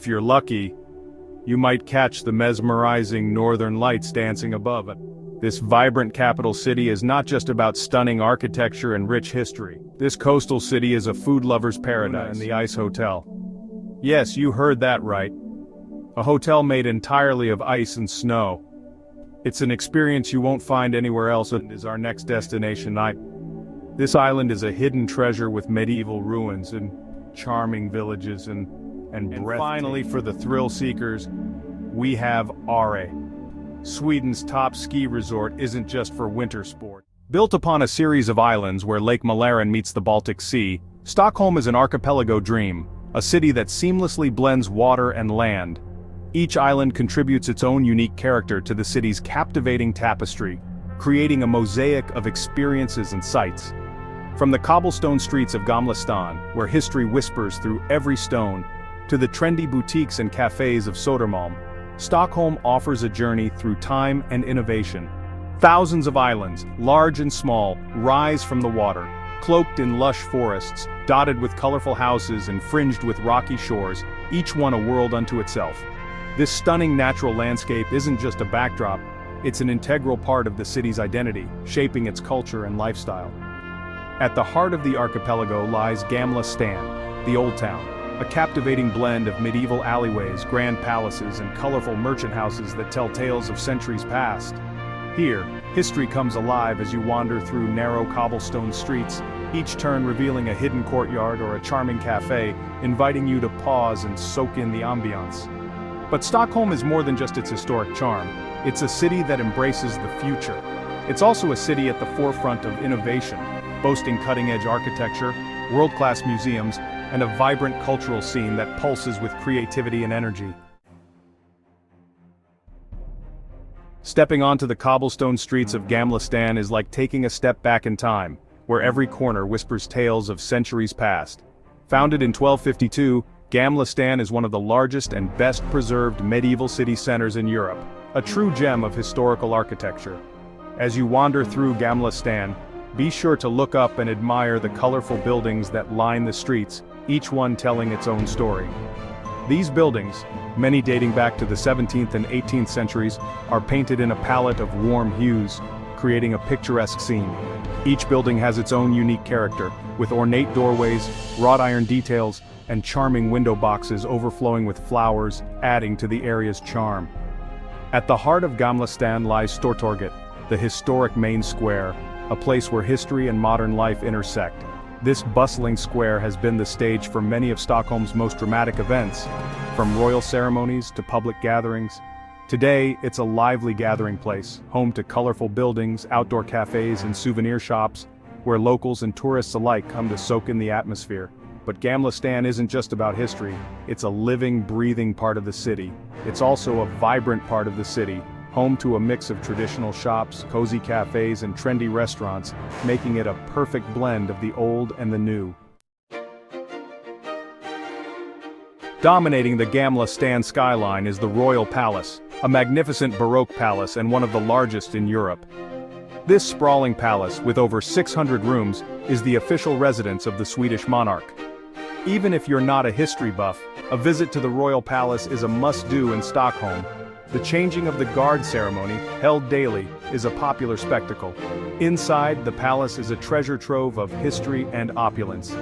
if you're lucky, you might catch the mesmerizing northern lights dancing above it. This vibrant capital city is not just about stunning architecture and rich history. This coastal city is a food lover's paradise. And the Ice Hotel. Yes, you heard that right. A hotel made entirely of ice and snow. It's an experience you won't find anywhere else and is our next destination. This island is a hidden treasure with medieval ruins and charming villages and finally, for the thrill seekers, we have Are. Sweden's top ski resort isn't just for winter sport. Built upon a series of islands where Lake Mälaren meets the Baltic Sea, Stockholm is an archipelago dream, a city that seamlessly blends water and land. Each island contributes its own unique character to the city's captivating tapestry, creating a mosaic of experiences and sights. From the cobblestone streets of Gamla Stan, where history whispers through every stone, to the trendy boutiques and cafes of Södermalm, Stockholm offers a journey through time and innovation. Thousands of islands, large and small, rise from the water, cloaked in lush forests, dotted with colorful houses and fringed with rocky shores, each one a world unto itself. This stunning natural landscape isn't just a backdrop, it's an integral part of the city's identity, shaping its culture and lifestyle. At the heart of the archipelago lies Gamla Stan, the Old Town, a captivating blend of medieval alleyways, grand palaces, and colorful merchant houses that tell tales of centuries past. Here, history comes alive as you wander through narrow cobblestone streets, each turn revealing a hidden courtyard or a charming cafe, inviting you to pause and soak in the ambiance. But Stockholm is more than just its historic charm. It's a city that embraces the future. It's also a city at the forefront of innovation, boasting cutting-edge architecture, world-class museums, and a vibrant cultural scene that pulses with creativity and energy. Stepping onto the cobblestone streets of Gamla Stan is like taking a step back in time, where every corner whispers tales of centuries past. Founded in 1252, Gamla Stan is one of the largest and best-preserved medieval city centers in Europe, a true gem of historical architecture. As you wander through Gamla Stan, be sure to look up and admire the colorful buildings that line the streets, each one telling its own story. These buildings, many dating back to the 17th and 18th centuries, are painted in a palette of warm hues, creating a picturesque scene. Each building has its own unique character, with ornate doorways, wrought iron details, and charming window boxes overflowing with flowers, adding to the area's charm. At the heart of Gamla Stan lies Stortorget, the historic main square, a place where history and modern life intersect. This bustling square has been the stage for many of Stockholm's most dramatic events, from royal ceremonies to public gatherings. Today, it's a lively gathering place, home to colorful buildings, outdoor cafes, and souvenir shops, where locals and tourists alike come to soak in the atmosphere. But Gamla Stan isn't just about history, it's a living, breathing part of the city. It's also a vibrant part of the city, home to a mix of traditional shops, cozy cafes, and trendy restaurants, making it a perfect blend of the old and the new. Dominating the Gamla Stan skyline is the Royal Palace, a magnificent Baroque palace and one of the largest in Europe. This sprawling palace, with over 600 rooms, is the official residence of the Swedish monarch. Even if you're not a history buff, a visit to the Royal Palace is a must-do in Stockholm. The changing of the guard ceremony, held daily, is a popular spectacle. Inside, the palace is a treasure trove of history and opulence.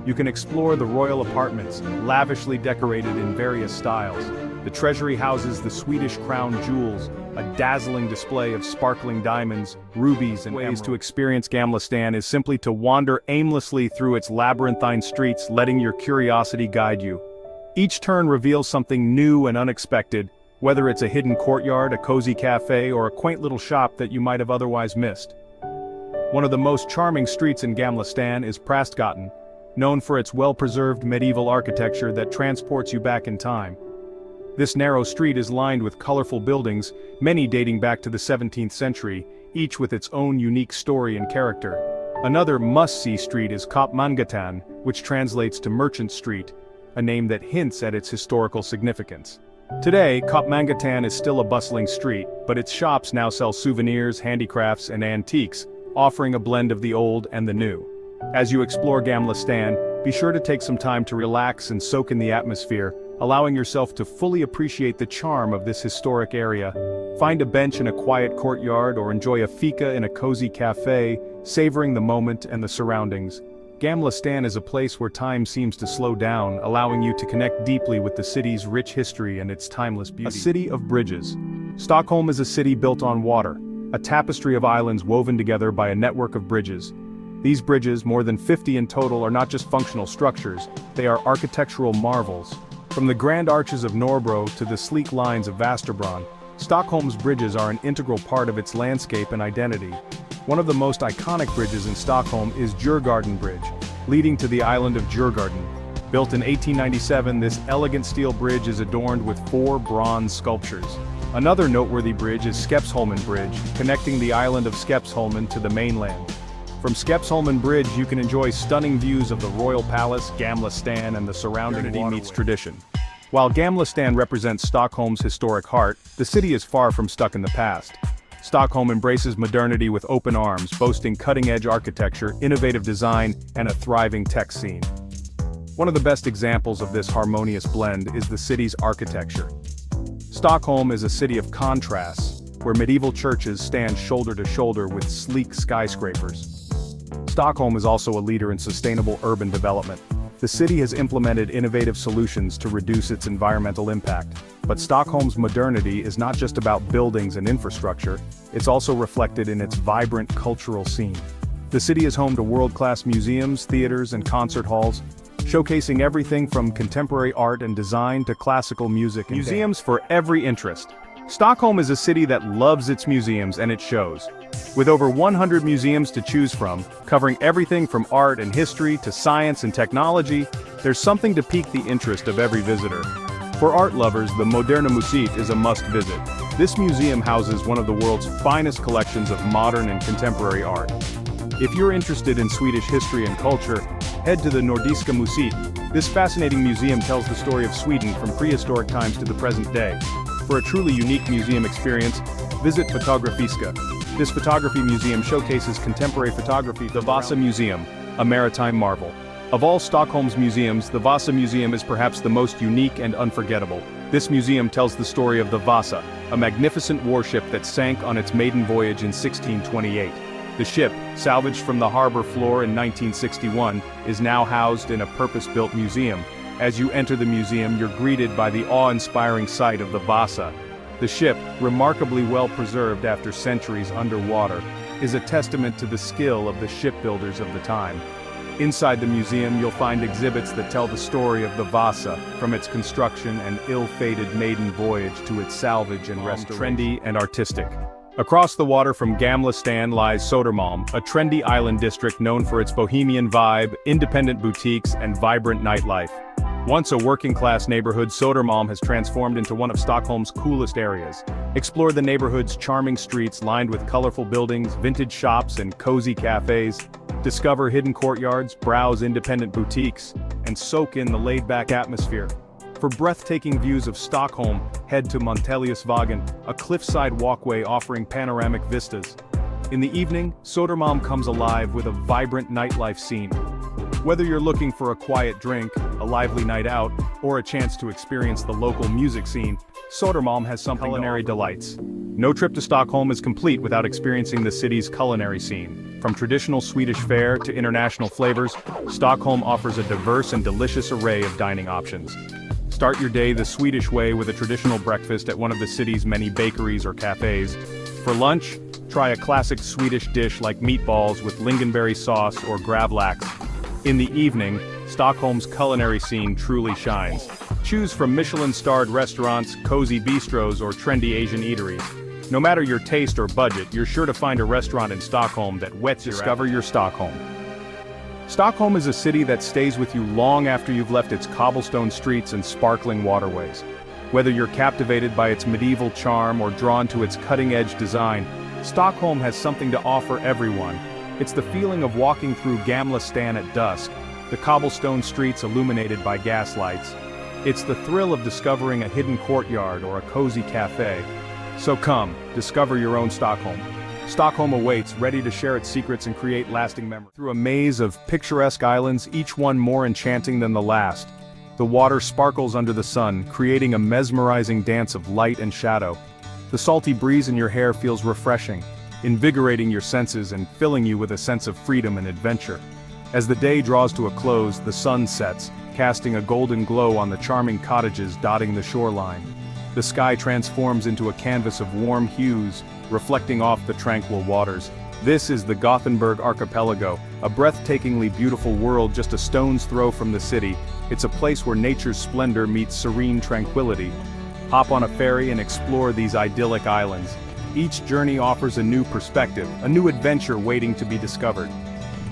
You can explore the royal apartments, lavishly decorated in various styles. The treasury houses the Swedish crown jewels, a dazzling display of sparkling diamonds, rubies, and ways to experience Gamla Stan is simply to wander aimlessly through its labyrinthine streets, letting your curiosity guide you. Each turn reveals something new and unexpected, whether it's a hidden courtyard, a cozy cafe, or a quaint little shop that you might have otherwise missed. One of the most charming streets in Gamla Stan is Prästgatan, known for its well-preserved medieval architecture that transports you back in time. This narrow street is lined with colorful buildings, many dating back to the 17th century, each with its own unique story and character. Another must-see street is Köpmangatan, which translates to Merchant Street, a name that hints at its historical significance. Today, Köpmangatan is still a bustling street, but its shops now sell souvenirs, handicrafts, and antiques, offering a blend of the old and the new. As you explore Gamla Stan, be sure to take some time to relax and soak in the atmosphere, allowing yourself to fully appreciate the charm of this historic area. Find a bench in a quiet courtyard or enjoy a fika in a cozy cafe, savoring the moment and the surroundings. Gamla stan is a place where time seems to slow down, allowing you to connect deeply with the city's rich history and its timeless beauty. A city of bridges. Stockholm is a city built on water, a tapestry of islands woven together by a network of bridges. These bridges, more than 50 in total, are not just functional structures, they are architectural marvels. From the grand arches of Norrbro to the sleek lines of Västerbron, Stockholm's bridges are an integral part of its landscape and identity. One of the most iconic bridges in Stockholm is Djurgården Bridge, leading to the island of Djurgården. Built in 1897, this elegant steel bridge is adorned with 4 bronze sculptures. Another noteworthy bridge is Skeppsholmen Bridge, connecting the island of Skeppsholmen to the mainland. From Skeppsholmen Bridge you can enjoy stunning views of the Royal Palace, Gamla stan and the surrounding waterway. Meets tradition. While Gamla stan represents Stockholm's historic heart, the city is far from stuck in the past. Stockholm embraces modernity with open arms, boasting cutting-edge architecture, innovative design, and a thriving tech scene. One of the best examples of this harmonious blend is the city's architecture. Stockholm is a city of contrasts, where medieval churches stand shoulder to shoulder with sleek skyscrapers. Stockholm is also a leader in sustainable urban development. The city has implemented innovative solutions to reduce its environmental impact. But Stockholm's modernity is not just about buildings and infrastructure, it's also reflected in its vibrant cultural scene. The city is home to world-class museums, theaters, and concert halls, showcasing everything from contemporary art and design to classical music and museums for every interest. Stockholm is a city that loves its museums, and it shows. With over 100 museums to choose from, covering everything from art and history to science and technology, there's something to pique the interest of every visitor. For art lovers, the Moderna Museet is a must-visit. This museum houses one of the world's finest collections of modern and contemporary art. If you're interested in Swedish history and culture, head to the Nordiska Museet. This fascinating museum tells the story of Sweden from prehistoric times to the present day. For a truly unique museum experience, visit Fotografiska. This photography museum showcases contemporary photography. The Vasa Museum, a maritime marvel. Of all Stockholm's museums, the Vasa Museum is perhaps the most unique and unforgettable. This museum tells the story of the Vasa, a magnificent warship that sank on its maiden voyage in 1628. The ship, salvaged from the harbor floor in 1961, is now housed in a purpose-built museum. As you enter the museum, you're greeted by the awe-inspiring sight of the Vasa. The ship, remarkably well preserved after centuries underwater, is a testament to the skill of the shipbuilders of the time. Inside the museum you'll find exhibits that tell the story of the Vasa, from its construction and ill-fated maiden voyage to its salvage and restoration. Trendy and artistic. Across the water from Gamla stan lies Södermalm, a trendy island district known for its bohemian vibe, independent boutiques, and vibrant nightlife. Once a working-class neighborhood, Södermalm has transformed into one of Stockholm's coolest areas. Explore the neighborhood's charming streets lined with colorful buildings, vintage shops, and cozy cafes. Discover hidden courtyards, browse independent boutiques, and soak in the laid-back atmosphere. For breathtaking views of Stockholm, head to Monteliusvägen, a cliffside walkway offering panoramic vistas. In the evening, Södermalm comes alive with a vibrant nightlife scene. Whether you're looking for a quiet drink, a lively night out, or a chance to experience the local music scene, Södermalm has something. Culinary delights. No trip to Stockholm is complete without experiencing the city's culinary scene. From traditional Swedish fare to international flavors, Stockholm offers a diverse and delicious array of dining options. Start your day the Swedish way with a traditional breakfast at one of the city's many bakeries or cafes. For lunch, try a classic Swedish dish like meatballs with lingonberry sauce or gravlax. In the evening, Stockholm's culinary scene truly shines. Choose from Michelin-starred restaurants, cozy bistros, or trendy Asian eateries. No matter your taste or budget, you're sure to find a restaurant in Stockholm that whets your appetite. Discover your Stockholm. Stockholm is a city that stays with you long after you've left its cobblestone streets and sparkling waterways. Whether you're captivated by its medieval charm or drawn to its cutting-edge design, Stockholm has something to offer everyone. It's the feeling of walking through Gamla stan at dusk, the cobblestone streets illuminated by gas lights. It's the thrill of discovering a hidden courtyard or a cozy cafe. So come, discover your own Stockholm. Stockholm awaits, ready to share its secrets and create lasting memories. Through a maze of picturesque islands, each one more enchanting than the last. The water sparkles under the sun, creating a mesmerizing dance of light and shadow. The salty breeze in your hair feels refreshing, invigorating your senses and filling you with a sense of freedom and adventure. As the day draws to a close, the sun sets, casting a golden glow on the charming cottages dotting the shoreline. The sky transforms into a canvas of warm hues, reflecting off the tranquil waters. This is the Gothenburg archipelago, a breathtakingly beautiful world just a stone's throw from the city. It's a place where nature's splendor meets serene tranquility. Hop on a ferry and explore these idyllic islands. Each journey offers a new perspective, a new adventure waiting to be discovered.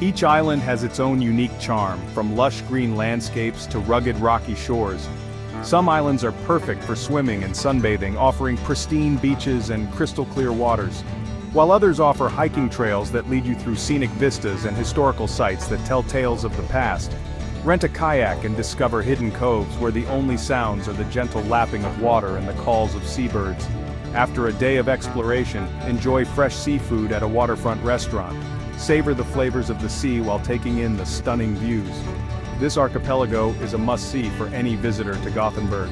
Each island has its own unique charm, from lush green landscapes to rugged rocky shores. Some islands are perfect for swimming and sunbathing, offering pristine beaches and crystal-clear waters, while others offer hiking trails that lead you through scenic vistas and historical sites that tell tales of the past. Rent a kayak and discover hidden coves where the only sounds are the gentle lapping of water and the calls of seabirds. After a day of exploration, enjoy fresh seafood at a waterfront restaurant. Savor the flavors of the sea while taking in the stunning views. This archipelago is a must-see for any visitor to Gothenburg.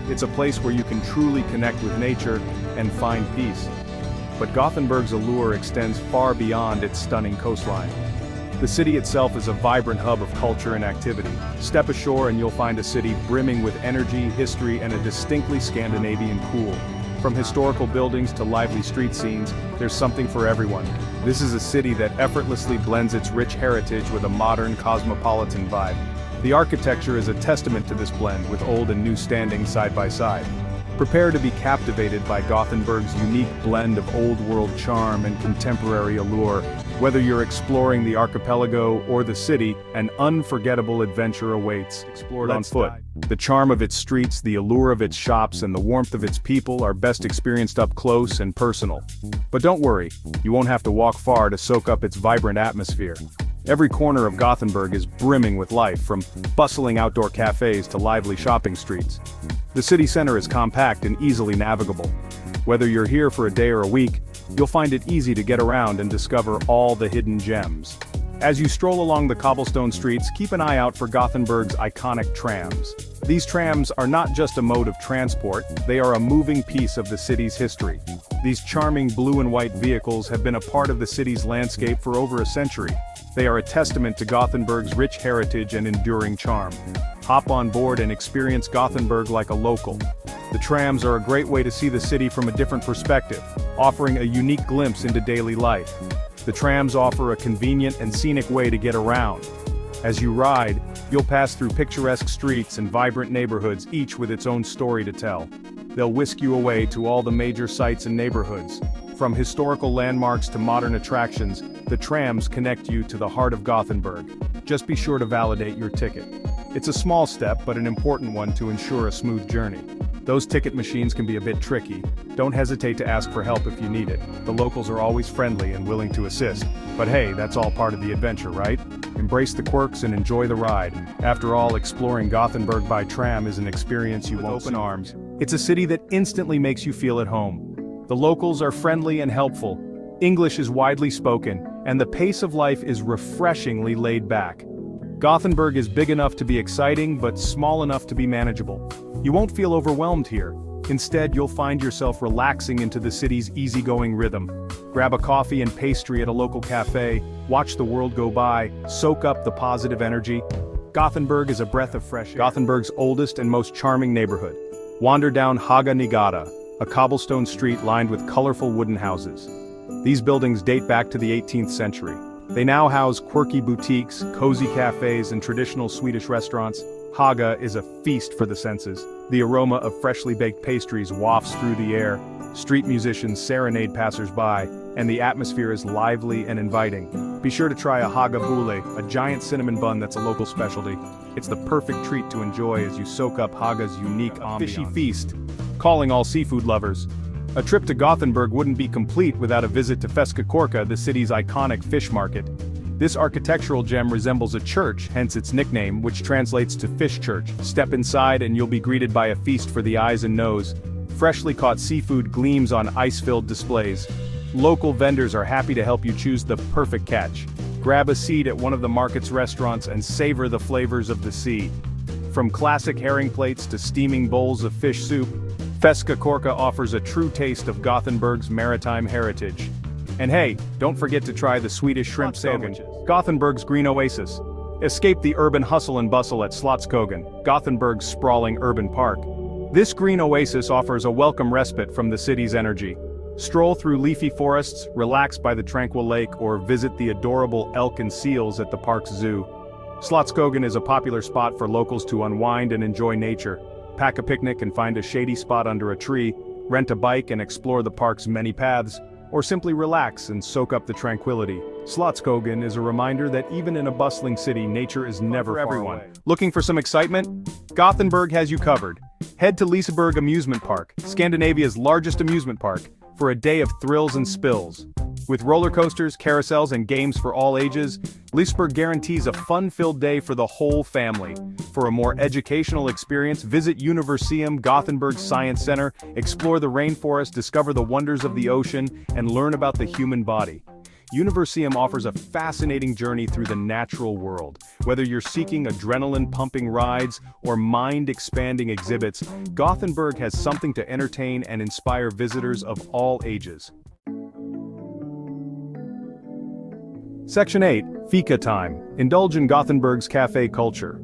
It's a place where you can truly connect with nature and find peace. But Gothenburg's allure extends far beyond its stunning coastline. The city itself is a vibrant hub of culture and activity. Step ashore and you'll find a city brimming with energy, history, and a distinctly Scandinavian cool. From historical buildings to lively street scenes, there's something for everyone. This is a city that effortlessly blends its rich heritage with a modern, cosmopolitan vibe. The architecture is a testament to this blend, with old and new standing side by side. Prepare to be captivated by Gothenburg's unique blend of old-world charm and contemporary allure. Whether you're exploring the archipelago or the city, an unforgettable adventure awaits. Explored on foot. The charm of its streets, the allure of its shops, and the warmth of its people are best experienced up close and personal. But don't worry, you won't have to walk far to soak up its vibrant atmosphere. Every corner of Gothenburg is brimming with life, from bustling outdoor cafes to lively shopping streets. The city center is compact and easily navigable. Whether you're here for a day or a week, you'll find it easy to get around and discover all the hidden gems. As you stroll along the cobblestone streets, keep an eye out for Gothenburg's iconic trams. These trams are not just a mode of transport, they are a moving piece of the city's history. These charming blue and white vehicles have been a part of the city's landscape for over a century. They are a testament to Gothenburg's rich heritage and enduring charm. Hop on board and experience Gothenburg like a local. The trams are a great way to see the city from a different perspective, offering a unique glimpse into daily life. The trams offer a convenient and scenic way to get around. As you ride, you'll pass through picturesque streets and vibrant neighborhoods, each with its own story to tell. They'll whisk you away to all the major sites and neighborhoods. From historical landmarks to modern attractions, the trams connect you to the heart of Gothenburg. Just be sure to validate your ticket. It's a small step, but an important one to ensure a smooth journey. Those ticket machines can be a bit tricky. Don't hesitate to ask for help if you need it. The locals are always friendly and willing to assist. But hey, that's all part of the adventure, right? Embrace the quirks and enjoy the ride. After all, exploring Gothenburg by tram is an experience you won't open arms. It's a city that instantly makes you feel at home. The locals are friendly and helpful. English is widely spoken, and the pace of life is refreshingly laid back. Gothenburg is big enough to be exciting, but small enough to be manageable. You won't feel overwhelmed here. Instead, you'll find yourself relaxing into the city's easygoing rhythm. Grab a coffee and pastry at a local cafe, watch the world go by, soak up the positive energy. Gothenburg is a breath of fresh air. Gothenburg's oldest and most charming neighborhood. Wander down Haga Nygata, a cobblestone street lined with colorful wooden houses. These buildings date back to the 18th century. They now house quirky boutiques, cozy cafes, and traditional Swedish restaurants. Haga is a feast for the senses. The aroma of freshly baked pastries wafts through the air, street musicians serenade passers-by, and the atmosphere is lively and inviting. Be sure to try a Haga Bule, a giant cinnamon bun that's a local specialty. It's the perfect treat to enjoy as you soak up Haga's unique ambiance. Fishy feast, calling all seafood lovers. A trip to Gothenburg wouldn't be complete without a visit to Feskakorka, the city's iconic fish market. This architectural gem resembles a church, hence its nickname, which translates to fish church. Step inside and you'll be greeted by a feast for the eyes and nose. Freshly caught seafood gleams on ice-filled displays. Local vendors are happy to help you choose the perfect catch. Grab a seat at one of the market's restaurants and savor the flavors of the sea. From classic herring plates to steaming bowls of fish soup, Feska Korka offers a true taste of Gothenburg's maritime heritage. And hey, don't forget to try the Swedish shrimp sandwiches. Gothenburg's green oasis. Escape the urban hustle and bustle at Slottskogen, Gothenburg's sprawling urban park. This green oasis offers a welcome respite from the city's energy. Stroll through leafy forests, relax by the tranquil lake, or visit the adorable elk and seals at the park's zoo. Slottskogen is a popular spot for locals to unwind and enjoy nature. Pack a picnic and find a shady spot under a tree, rent a bike and explore the park's many paths, or simply relax and soak up the tranquility. Slottskogen is a reminder that even in a bustling city, nature is never far away. Looking for some excitement? Gothenburg has you covered. Head to Liseberg Amusement Park, Scandinavia's largest amusement park, for a day of thrills and spills. With roller coasters, carousels, and games for all ages, Liseberg guarantees a fun-filled day for the whole family. For a more educational experience, visit Universium Gothenburg Science Center, explore the rainforest, discover the wonders of the ocean, and learn about the human body. Universium offers a fascinating journey through the natural world. Whether you're seeking adrenaline-pumping rides or mind-expanding exhibits, Gothenburg has something to entertain and inspire visitors of all ages. Section 8, Fika Time. Indulge in Gothenburg's cafe culture.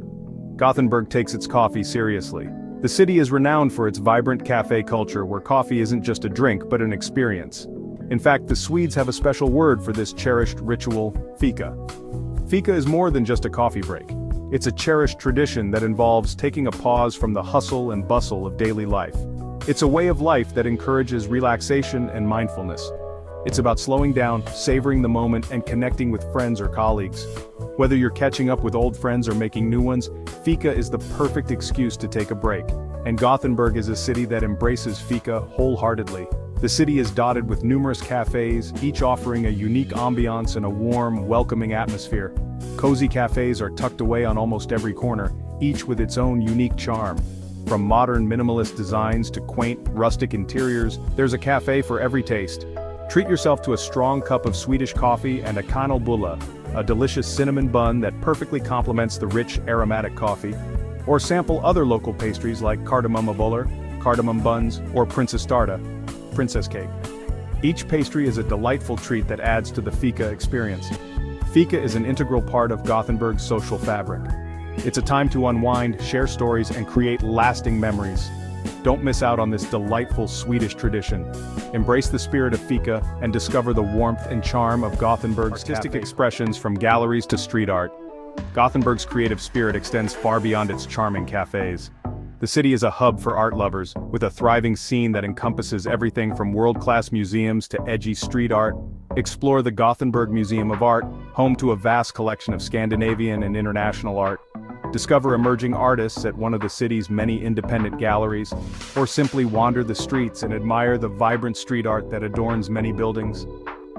Gothenburg takes its coffee seriously. The city is renowned for its vibrant cafe culture where coffee isn't just a drink but an experience. In fact, the Swedes have a special word for this cherished ritual, fika. Fika is more than just a coffee break. It's a cherished tradition that involves taking a pause from the hustle and bustle of daily life. It's a way of life that encourages relaxation and mindfulness. It's about slowing down, savoring the moment, and connecting with friends or colleagues. Whether you're catching up with old friends or making new ones, fika is the perfect excuse to take a break. And Gothenburg is a city that embraces fika wholeheartedly. The city is dotted with numerous cafes, each offering a unique ambiance and a warm, welcoming atmosphere. Cozy cafes are tucked away on almost every corner, each with its own unique charm. From modern minimalist designs to quaint, rustic interiors, there's a cafe for every taste. Treat yourself to a strong cup of Swedish coffee and a kanelbulle, a delicious cinnamon bun that perfectly complements the rich, aromatic coffee. Or sample other local pastries like kardemummebollar, cardamom buns, or prinsesstarta, princess cake. Each pastry is a delightful treat that adds to the fika experience. Fika is an integral part of Gothenburg's social fabric. It's a time to unwind, share stories, and create lasting memories. Don't miss out on this delightful Swedish tradition. Embrace the spirit of fika and discover the warmth and charm of Gothenburg's artistic expressions from galleries to street art. Gothenburg's creative spirit extends far beyond its charming cafes. The city is a hub for art lovers, with a thriving scene that encompasses everything from world-class museums to edgy street art. Explore the Gothenburg Museum of Art, home to a vast collection of Scandinavian and international art. Discover emerging artists at one of the city's many independent galleries, or simply wander the streets and admire the vibrant street art that adorns many buildings.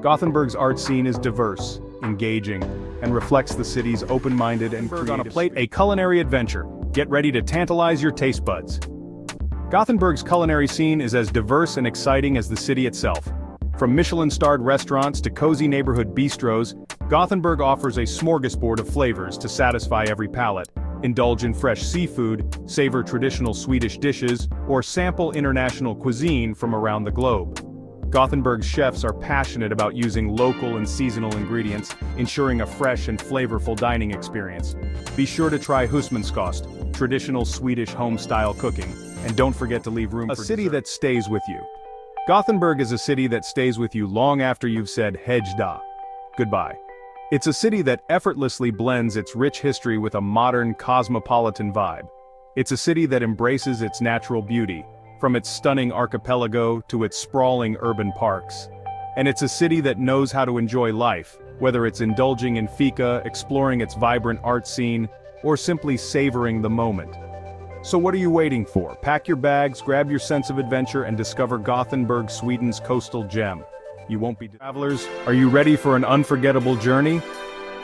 Gothenburg's art scene is diverse, engaging, and reflects the city's open-minded and creative. On a plate, a culinary adventure. Get ready to tantalize your taste buds. Gothenburg's culinary scene is as diverse and exciting as the city itself. From Michelin-starred restaurants to cozy neighborhood bistros, Gothenburg offers a smorgasbord of flavors to satisfy every palate. Indulge in fresh seafood, savor traditional Swedish dishes, or sample international cuisine from around the globe. Gothenburg's chefs are passionate about using local and seasonal ingredients, ensuring a fresh and flavorful dining experience. Be sure to try husmanskost, traditional Swedish home-style cooking, and don't forget to leave room for dessert. A city that stays with you. Gothenburg is a city that stays with you long after you've said hej da, goodbye. It's a city that effortlessly blends its rich history with a modern, cosmopolitan vibe. It's a city that embraces its natural beauty, from its stunning archipelago to its sprawling urban parks. And it's a city that knows how to enjoy life, whether it's indulging in fika, exploring its vibrant art scene, or simply savoring the moment. So what are you waiting for? Pack your bags, grab your sense of adventure, and discover Gothenburg, Sweden's coastal gem. You won't be travelers. Are you ready for an unforgettable journey?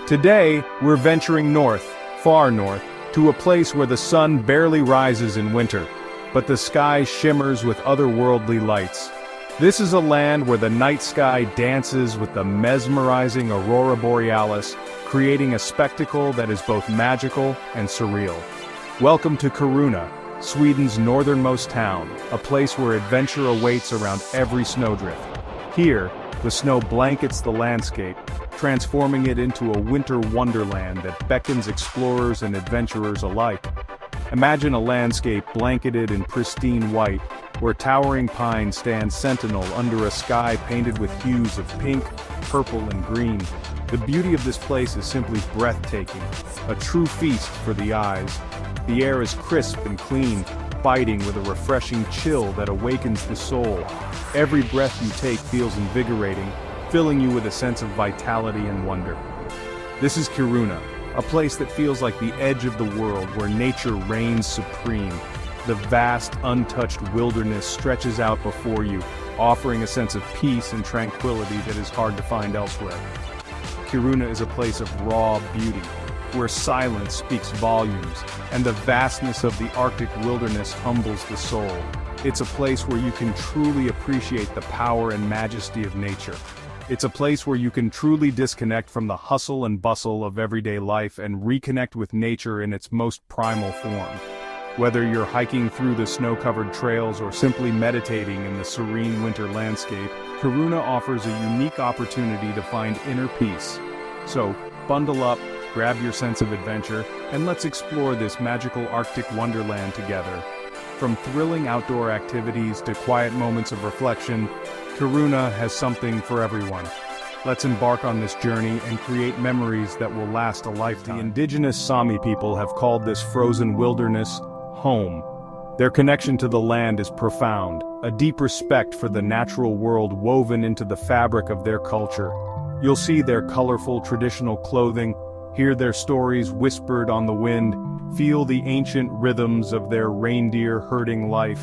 Today, we're venturing north, far north, to a place where the sun barely rises in winter, but the sky shimmers with otherworldly lights. This is a land where the night sky dances with the mesmerizing aurora borealis, creating a spectacle that is both magical and surreal. Welcome to Kiruna, Sweden's northernmost town, a place where adventure awaits around every snowdrift. Here, the snow blankets the landscape, transforming it into a winter wonderland that beckons explorers and adventurers alike. Imagine a landscape blanketed in pristine white, where towering pines stand sentinel under a sky painted with hues of pink, purple, and green. The beauty of this place is simply breathtaking, a true feast for the eyes. The air is crisp and clean, biting with a refreshing chill that awakens the soul. Every breath you take feels invigorating, filling you with a sense of vitality and wonder. This is Kiruna, a place that feels like the edge of the world where nature reigns supreme. The vast, untouched wilderness stretches out before you, offering a sense of peace and tranquility that is hard to find elsewhere. Kiruna is a place of raw beauty, where silence speaks volumes, and the vastness of the Arctic wilderness humbles the soul. It's a place where you can truly appreciate the power and majesty of nature. It's a place where you can truly disconnect from the hustle and bustle of everyday life and reconnect with nature in its most primal form. Whether you're hiking through the snow-covered trails or simply meditating in the serene winter landscape, Kiruna offers a unique opportunity to find inner peace. So, bundle up, grab your sense of adventure, and let's explore this magical Arctic wonderland together. From thrilling outdoor activities to quiet moments of reflection, Kiruna has something for everyone. Let's embark on this journey and create memories that will last a lifetime. The indigenous Sami people have called this frozen wilderness home. Their connection to the land is profound, a deep respect for the natural world woven into the fabric of their culture. You'll see their colorful traditional clothing, hear their stories whispered on the wind, feel the ancient rhythms of their reindeer herding life.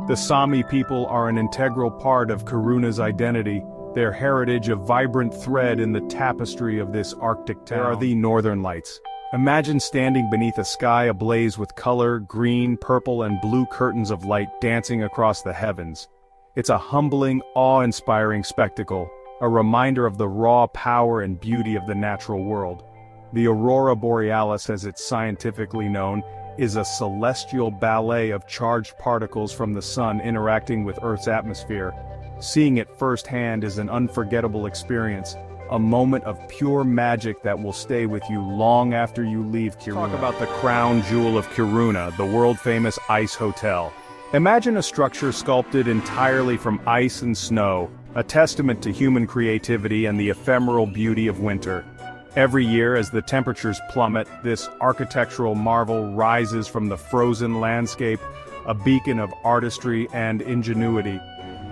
The Sami people are an integral part of Kiruna's identity, their heritage a vibrant thread in the tapestry of this Arctic town. There are the Northern Lights. Imagine standing beneath a sky ablaze with color, green, purple, and blue curtains of light dancing across the heavens. It's a humbling, awe-inspiring spectacle, a reminder of the raw power and beauty of the natural world. The aurora borealis, as it's scientifically known, is a celestial ballet of charged particles from the sun interacting with Earth's atmosphere. Seeing it firsthand is an unforgettable experience, a moment of pure magic that will stay with you long after you leave Kiruna. Talk about the crown jewel of Kiruna, the world-famous Ice Hotel. Imagine a structure sculpted entirely from ice and snow, a testament to human creativity and the ephemeral beauty of winter. Every year, as the temperatures plummet, this architectural marvel rises from the frozen landscape, a beacon of artistry and ingenuity.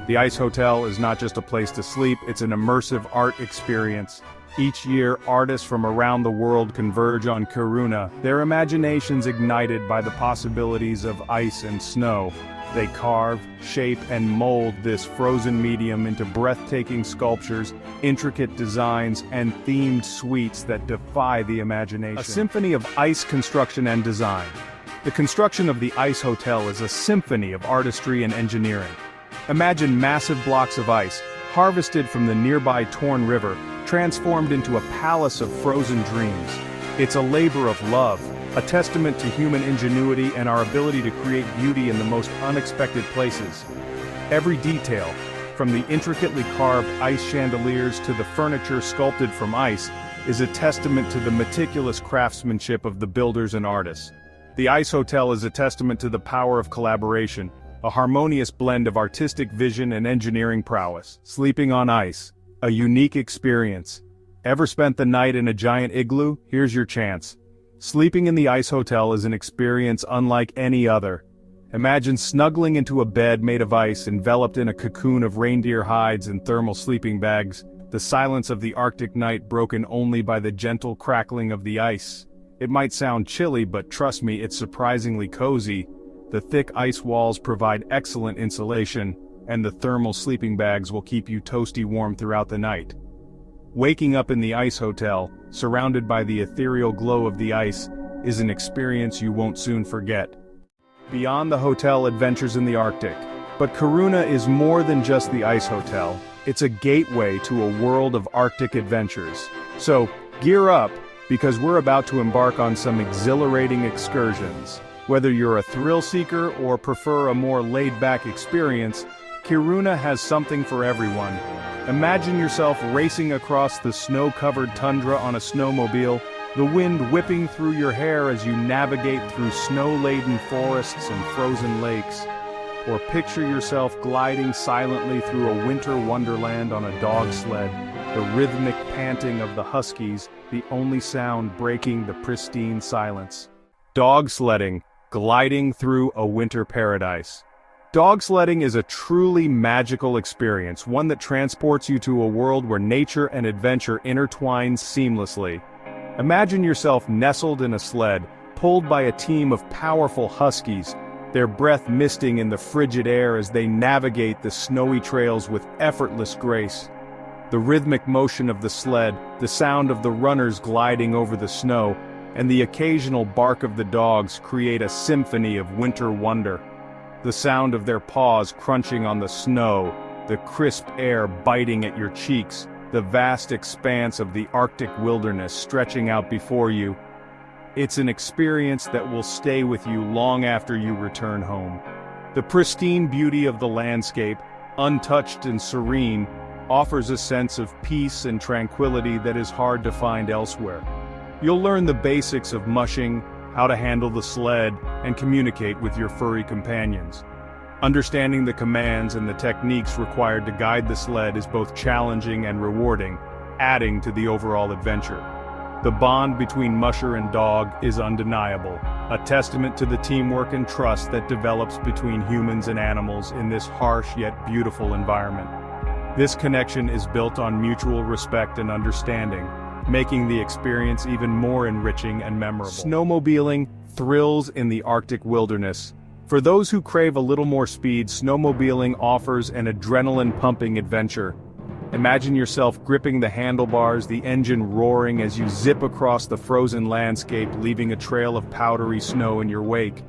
The Ice Hotel is not just a place to sleep, it's an immersive art experience. Each year, artists from around the world converge on Kiruna, their imaginations ignited by the possibilities of ice and snow. They carve, shape, and mold this frozen medium into breathtaking sculptures, intricate designs, and themed suites that defy the imagination. A symphony of ice construction and design. The construction of the Ice Hotel is a symphony of artistry and engineering. Imagine massive blocks of ice, harvested from the nearby Torn River, transformed into a palace of frozen dreams. It's a labor of love, a testament to human ingenuity and our ability to create beauty in the most unexpected places. Every detail, from the intricately carved ice chandeliers to the furniture sculpted from ice, is a testament to the meticulous craftsmanship of the builders and artists. The Ice Hotel is a testament to the power of collaboration, a harmonious blend of artistic vision and engineering prowess. Sleeping on ice, a unique experience. Ever spent the night in a giant igloo? Here's your chance. Sleeping in the Ice Hotel is an experience unlike any other. Imagine snuggling into a bed made of ice enveloped in a cocoon of reindeer hides and thermal sleeping bags, the silence of the Arctic night broken only by the gentle crackling of the ice. It might sound chilly, but trust me, it's surprisingly cozy. The thick ice walls provide excellent insulation, and the thermal sleeping bags will keep you toasty warm throughout the night. Waking up in the Ice Hotel, surrounded by the ethereal glow of the ice, is an experience you won't soon forget. Beyond the hotel adventures in the Arctic. But Kiruna is more than just the Ice Hotel. It's a gateway to a world of Arctic adventures. So, gear up, because we're about to embark on some exhilarating excursions. Whether you're a thrill seeker or prefer a more laid-back experience, Kiruna has something for everyone. Imagine yourself racing across the snow-covered tundra on a snowmobile, the wind whipping through your hair as you navigate through snow-laden forests and frozen lakes. Or picture yourself gliding silently through a winter wonderland on a dog sled, the rhythmic panting of the huskies, the only sound breaking the pristine silence. Dog sledding, gliding through a winter paradise. Dog sledding is a truly magical experience, one that transports you to a world where nature and adventure intertwine seamlessly. Imagine yourself nestled in a sled, pulled by a team of powerful huskies, their breath misting in the frigid air as they navigate the snowy trails with effortless grace. The rhythmic motion of the sled, the sound of the runners gliding over the snow, and the occasional bark of the dogs create a symphony of winter wonder. The sound of their paws crunching on the snow, the crisp air biting at your cheeks, the vast expanse of the Arctic wilderness stretching out before you. It's an experience that will stay with you long after you return home. The pristine beauty of the landscape, untouched and serene, offers a sense of peace and tranquility that is hard to find elsewhere. You'll learn the basics of mushing, how to handle the sled, and communicate with your furry companions. Understanding the commands and the techniques required to guide the sled is both challenging and rewarding, adding to the overall adventure. The bond between musher and dog is undeniable, a testament to the teamwork and trust that develops between humans and animals in this harsh yet beautiful environment. This connection is built on mutual respect and understanding, making the experience even more enriching and memorable. Snowmobiling thrills in the Arctic wilderness. For those who crave a little more speed, snowmobiling offers an adrenaline-pumping adventure. Imagine yourself gripping the handlebars, the engine roaring as you zip across the frozen landscape, leaving a trail of powdery snow in your wake.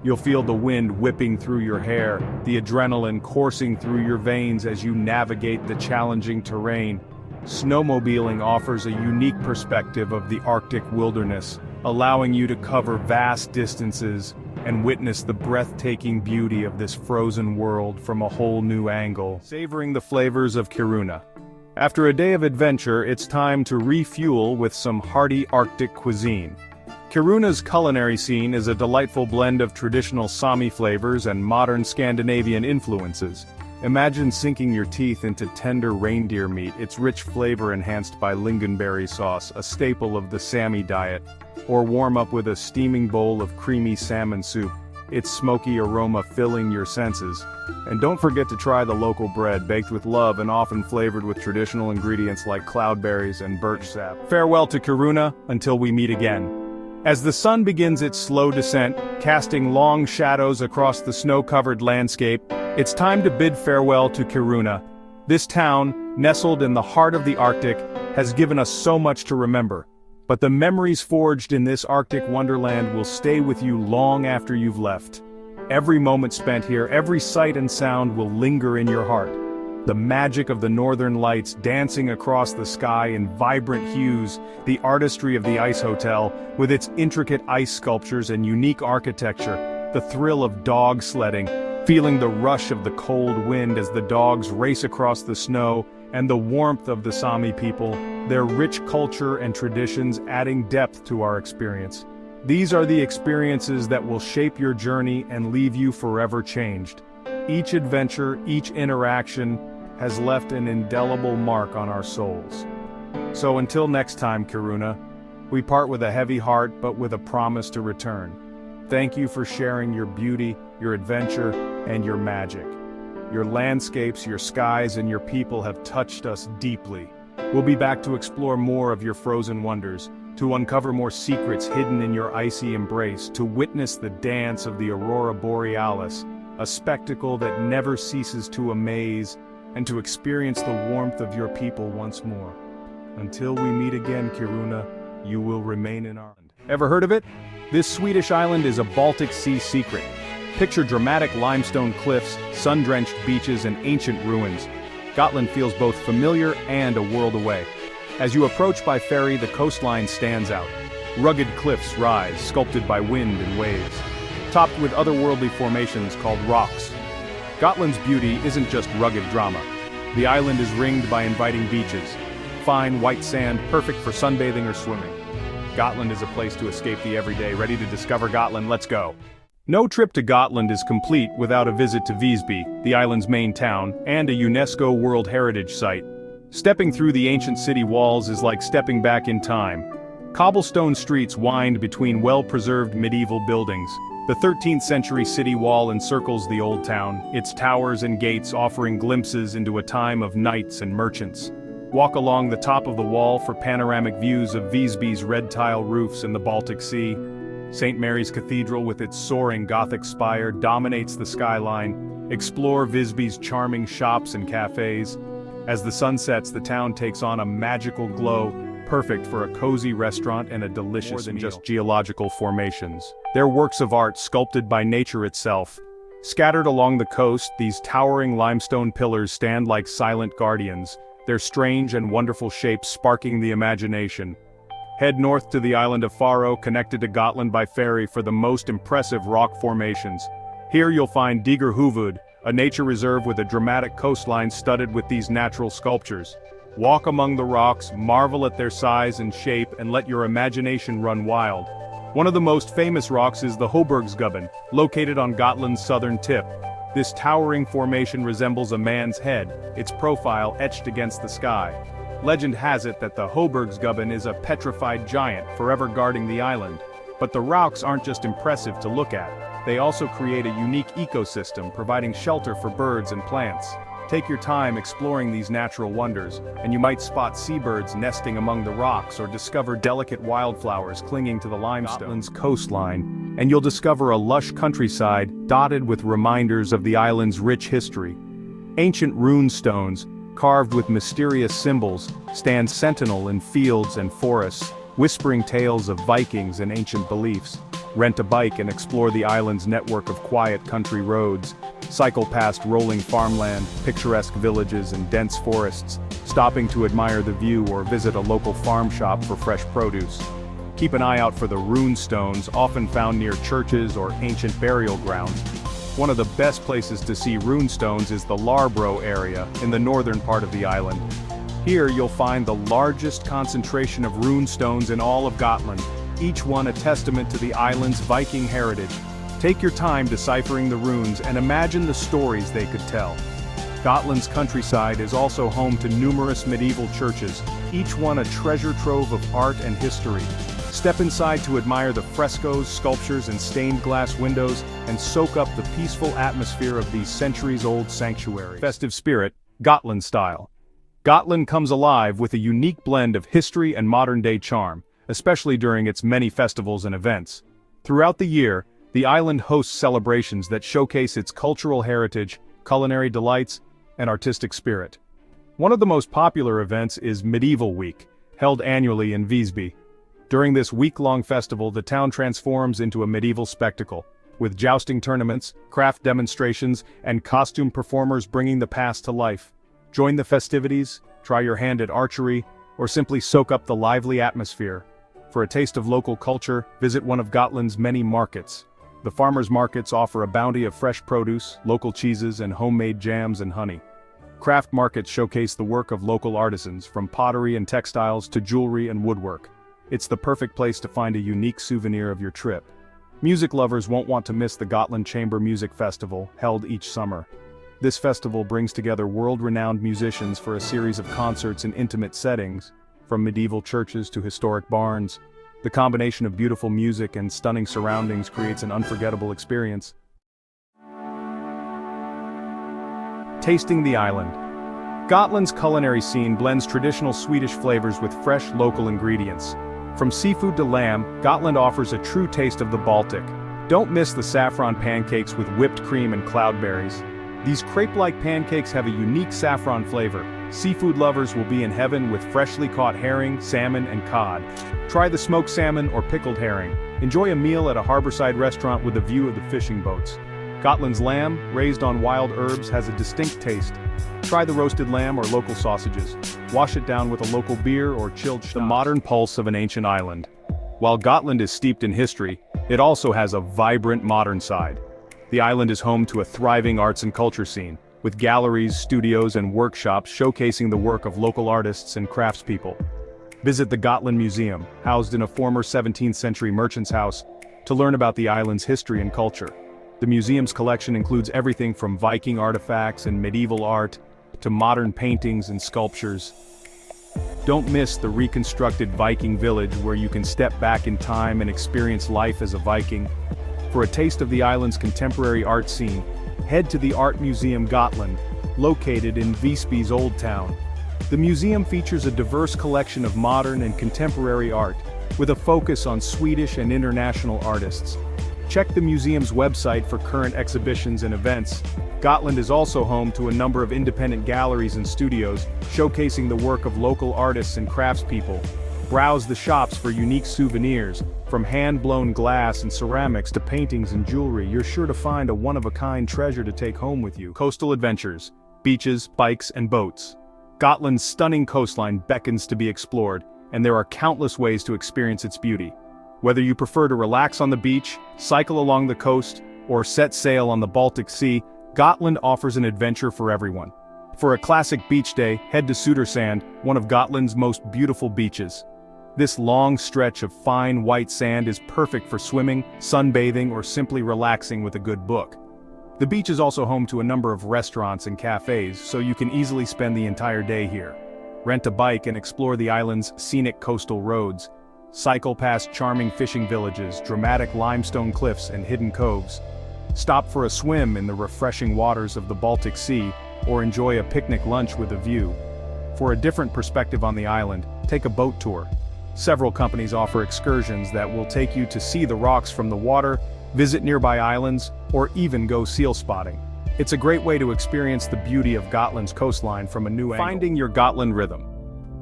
You'll feel the wind whipping through your hair, the adrenaline coursing through your veins as you navigate the challenging terrain. Snowmobiling offers a unique perspective of the Arctic wilderness, allowing you to cover vast distances and witness the breathtaking beauty of this frozen world from a whole new angle, savoring the flavors of Kiruna. After a day of adventure, it's time to refuel with some hearty Arctic cuisine. Kiruna's culinary scene is a delightful blend of traditional Sami flavors and modern Scandinavian influences. Imagine sinking your teeth into tender reindeer meat, its rich flavor enhanced by lingonberry sauce, a staple of the Sami diet. Or warm up with a steaming bowl of creamy salmon soup, its smoky aroma filling your senses. And don't forget to try the local bread, baked with love and often flavored with traditional ingredients like cloudberries and birch sap. Farewell to Kiruna, until we meet again. As the sun begins its slow descent, casting long shadows across the snow-covered landscape, it's time to bid farewell to Kiruna. This town, nestled in the heart of the Arctic, has given us so much to remember. But the memories forged in this Arctic wonderland will stay with you long after you've left. Every moment spent here, every sight and sound will linger in your heart. The magic of the northern lights dancing across the sky in vibrant hues, the artistry of the ice hotel, with its intricate ice sculptures and unique architecture, the thrill of dog sledding, feeling the rush of the cold wind as the dogs race across the snow, and the warmth of the Sami people, their rich culture and traditions adding depth to our experience. These are the experiences that will shape your journey and leave you forever changed. Each adventure, each interaction, has left an indelible mark on our souls. So until next time, Kiruna, we part with a heavy heart but with a promise to return. Thank you for sharing your beauty, your adventure, and your magic. Your landscapes, your skies, and your people have touched us deeply. We'll be back to explore more of your frozen wonders, to uncover more secrets hidden in your icy embrace, to witness the dance of the Aurora Borealis, a spectacle that never ceases to amaze, and to experience the warmth of your people once more. Until we meet again, Kiruna, you will remain in our land. Ever heard of it? This Swedish island is a Baltic Sea secret. Picture dramatic limestone cliffs, sun-drenched beaches, and ancient ruins. Gotland feels both familiar and a world away. As you approach by ferry, the coastline stands out. Rugged cliffs rise, sculpted by wind and waves. topped with otherworldly formations called rocks. Gotland's beauty isn't just rugged drama. The island is ringed by inviting beaches. Fine, white sand, perfect for sunbathing or swimming. Gotland is a place to escape the everyday. Ready to discover Gotland? Let's go! No trip to Gotland is complete without a visit to Visby, the island's main town, and a UNESCO World Heritage Site. Stepping through the ancient city walls is like stepping back in time. Cobblestone streets wind between well-preserved medieval buildings. The 13th century city wall encircles the old town, its towers and gates offering glimpses into a time of knights and merchants. Walk along the top of the wall for panoramic views of Visby's red tile roofs in the Baltic Sea. St. Mary's Cathedral with its soaring Gothic spire dominates the skyline. Explore Visby's charming shops and cafes. As the sun sets, the town takes on a magical glow, perfect for a cozy restaurant and a delicious meal. More than just geological formations. They're works of art sculpted by nature itself. Scattered along the coast, these towering limestone pillars stand like silent guardians, their strange and wonderful shapes sparking the imagination. Head north to the island of Faro, connected to Gotland by ferry for the most impressive rock formations. Here you'll find Digerhuvud, a nature reserve with a dramatic coastline studded with these natural sculptures. Walk among the rocks, marvel at their size and shape, and let your imagination run wild. One of the most famous rocks is the Hobergsgubben, located on Gotland's southern tip. This towering formation resembles a man's head, its profile etched against the sky. Legend has it that the Hobergsgubben is a petrified giant forever guarding the island. But the rocks aren't just impressive to look at. They also create a unique ecosystem, providing shelter for birds and plants. Take your time exploring these natural wonders, and you might spot seabirds nesting among the rocks or discover delicate wildflowers clinging to the limestone. Gotland's coastline, and you'll discover a lush countryside dotted with reminders of the island's rich history. Ancient rune stones, carved with mysterious symbols, stand sentinel in fields and forests, whispering tales of Vikings and ancient beliefs. Rent a bike and explore the island's network of quiet country roads. Cycle past rolling farmland, picturesque villages and dense forests, stopping to admire the view or visit a local farm shop for fresh produce. Keep an eye out for the rune stones, often found near churches or ancient burial grounds. One of the best places to see rune stones is the Larbro area, in the northern part of the island. Here you'll find the largest concentration of rune stones in all of Gotland, each one a testament to the island's Viking heritage. Take your time deciphering the runes and imagine the stories they could tell. Gotland's countryside is also home to numerous medieval churches, each one a treasure trove of art and history. Step inside to admire the frescoes, sculptures, and stained glass windows, and soak up the peaceful atmosphere of these centuries-old sanctuaries. Festive spirit, Gotland style. Gotland comes alive with a unique blend of history and modern-day charm, especially during its many festivals and events. Throughout the year, the island hosts celebrations that showcase its cultural heritage, culinary delights, and artistic spirit. One of the most popular events is Medieval Week, held annually in Visby. During this week-long festival, the town transforms into a medieval spectacle, with jousting tournaments, craft demonstrations, and costume performers bringing the past to life. Join the festivities, try your hand at archery, or simply soak up the lively atmosphere. For a taste of local culture, visit one of Gotland's many markets. The farmers' markets offer a bounty of fresh produce, local cheeses, and homemade jams and honey. Craft markets showcase the work of local artisans, from pottery and textiles to jewelry and woodwork. It's the perfect place to find a unique souvenir of your trip. Music lovers won't want to miss the Gotland Chamber Music Festival, held each summer. This festival brings together world-renowned musicians for a series of concerts in intimate settings, from medieval churches to historic barns. The combination of beautiful music and stunning surroundings creates an unforgettable experience. Tasting the island. Gotland's culinary scene blends traditional Swedish flavors with fresh local ingredients. From seafood to lamb, Gotland offers a true taste of the Baltic. Don't miss the saffron pancakes with whipped cream and cloudberries. These crepe-like pancakes have a unique saffron flavor. Seafood lovers will be in heaven with freshly caught herring, salmon, and cod. Try the smoked salmon or pickled herring. Enjoy a meal at a harborside restaurant with a view of the fishing boats. Gotland's lamb, raised on wild herbs, has a distinct taste. Try the roasted lamb or local sausages. Wash it down with a local beer or chilled schnapps. The modern pulse of an ancient island. While Gotland is steeped in history, It also has a vibrant modern side. The island is home to a thriving arts and culture scene, with galleries, studios, and workshops showcasing the work of local artists and craftspeople. Visit the Gotland Museum, housed in a former 17th century merchant's house, to learn about the island's history and culture. The museum's collection includes everything from Viking artifacts and medieval art, to modern paintings and sculptures. Don't miss the reconstructed Viking village where you can step back in time and experience life as a Viking. For a taste of the island's contemporary art scene, head to the Art Museum Gotland, located in Visby's Old Town. The museum features a diverse collection of modern and contemporary art, with a focus on Swedish and international artists. Check the museum's website for current exhibitions and events. Gotland is also home to a number of independent galleries and studios, showcasing the work of local artists and craftspeople. Browse the shops for unique souvenirs, from hand-blown glass and ceramics to paintings and jewelry. You're sure to find a one-of-a-kind treasure to take home with you. Coastal adventures, beaches, bikes, and boats. Gotland's stunning coastline beckons to be explored, and there are countless ways to experience its beauty. Whether you prefer to relax on the beach, cycle along the coast, or set sail on the Baltic Sea, Gotland offers an adventure for everyone. For a classic beach day, head to Södersand, one of Gotland's most beautiful beaches. This long stretch of fine white sand is perfect for swimming, sunbathing, or simply relaxing with a good book. The beach is also home to a number of restaurants and cafes, so you can easily spend the entire day here. Rent a bike and explore the island's scenic coastal roads. Cycle past charming fishing villages, dramatic limestone cliffs, and hidden coves. Stop for a swim in the refreshing waters of the Baltic Sea, or enjoy a picnic lunch with a view. For a different perspective on the island, take a boat tour. Several companies offer excursions that will take you to see the rocks from the water, visit nearby islands, or even go seal spotting. It's a great way to experience the beauty of Gotland's coastline from a new angle. Finding your Gotland rhythm.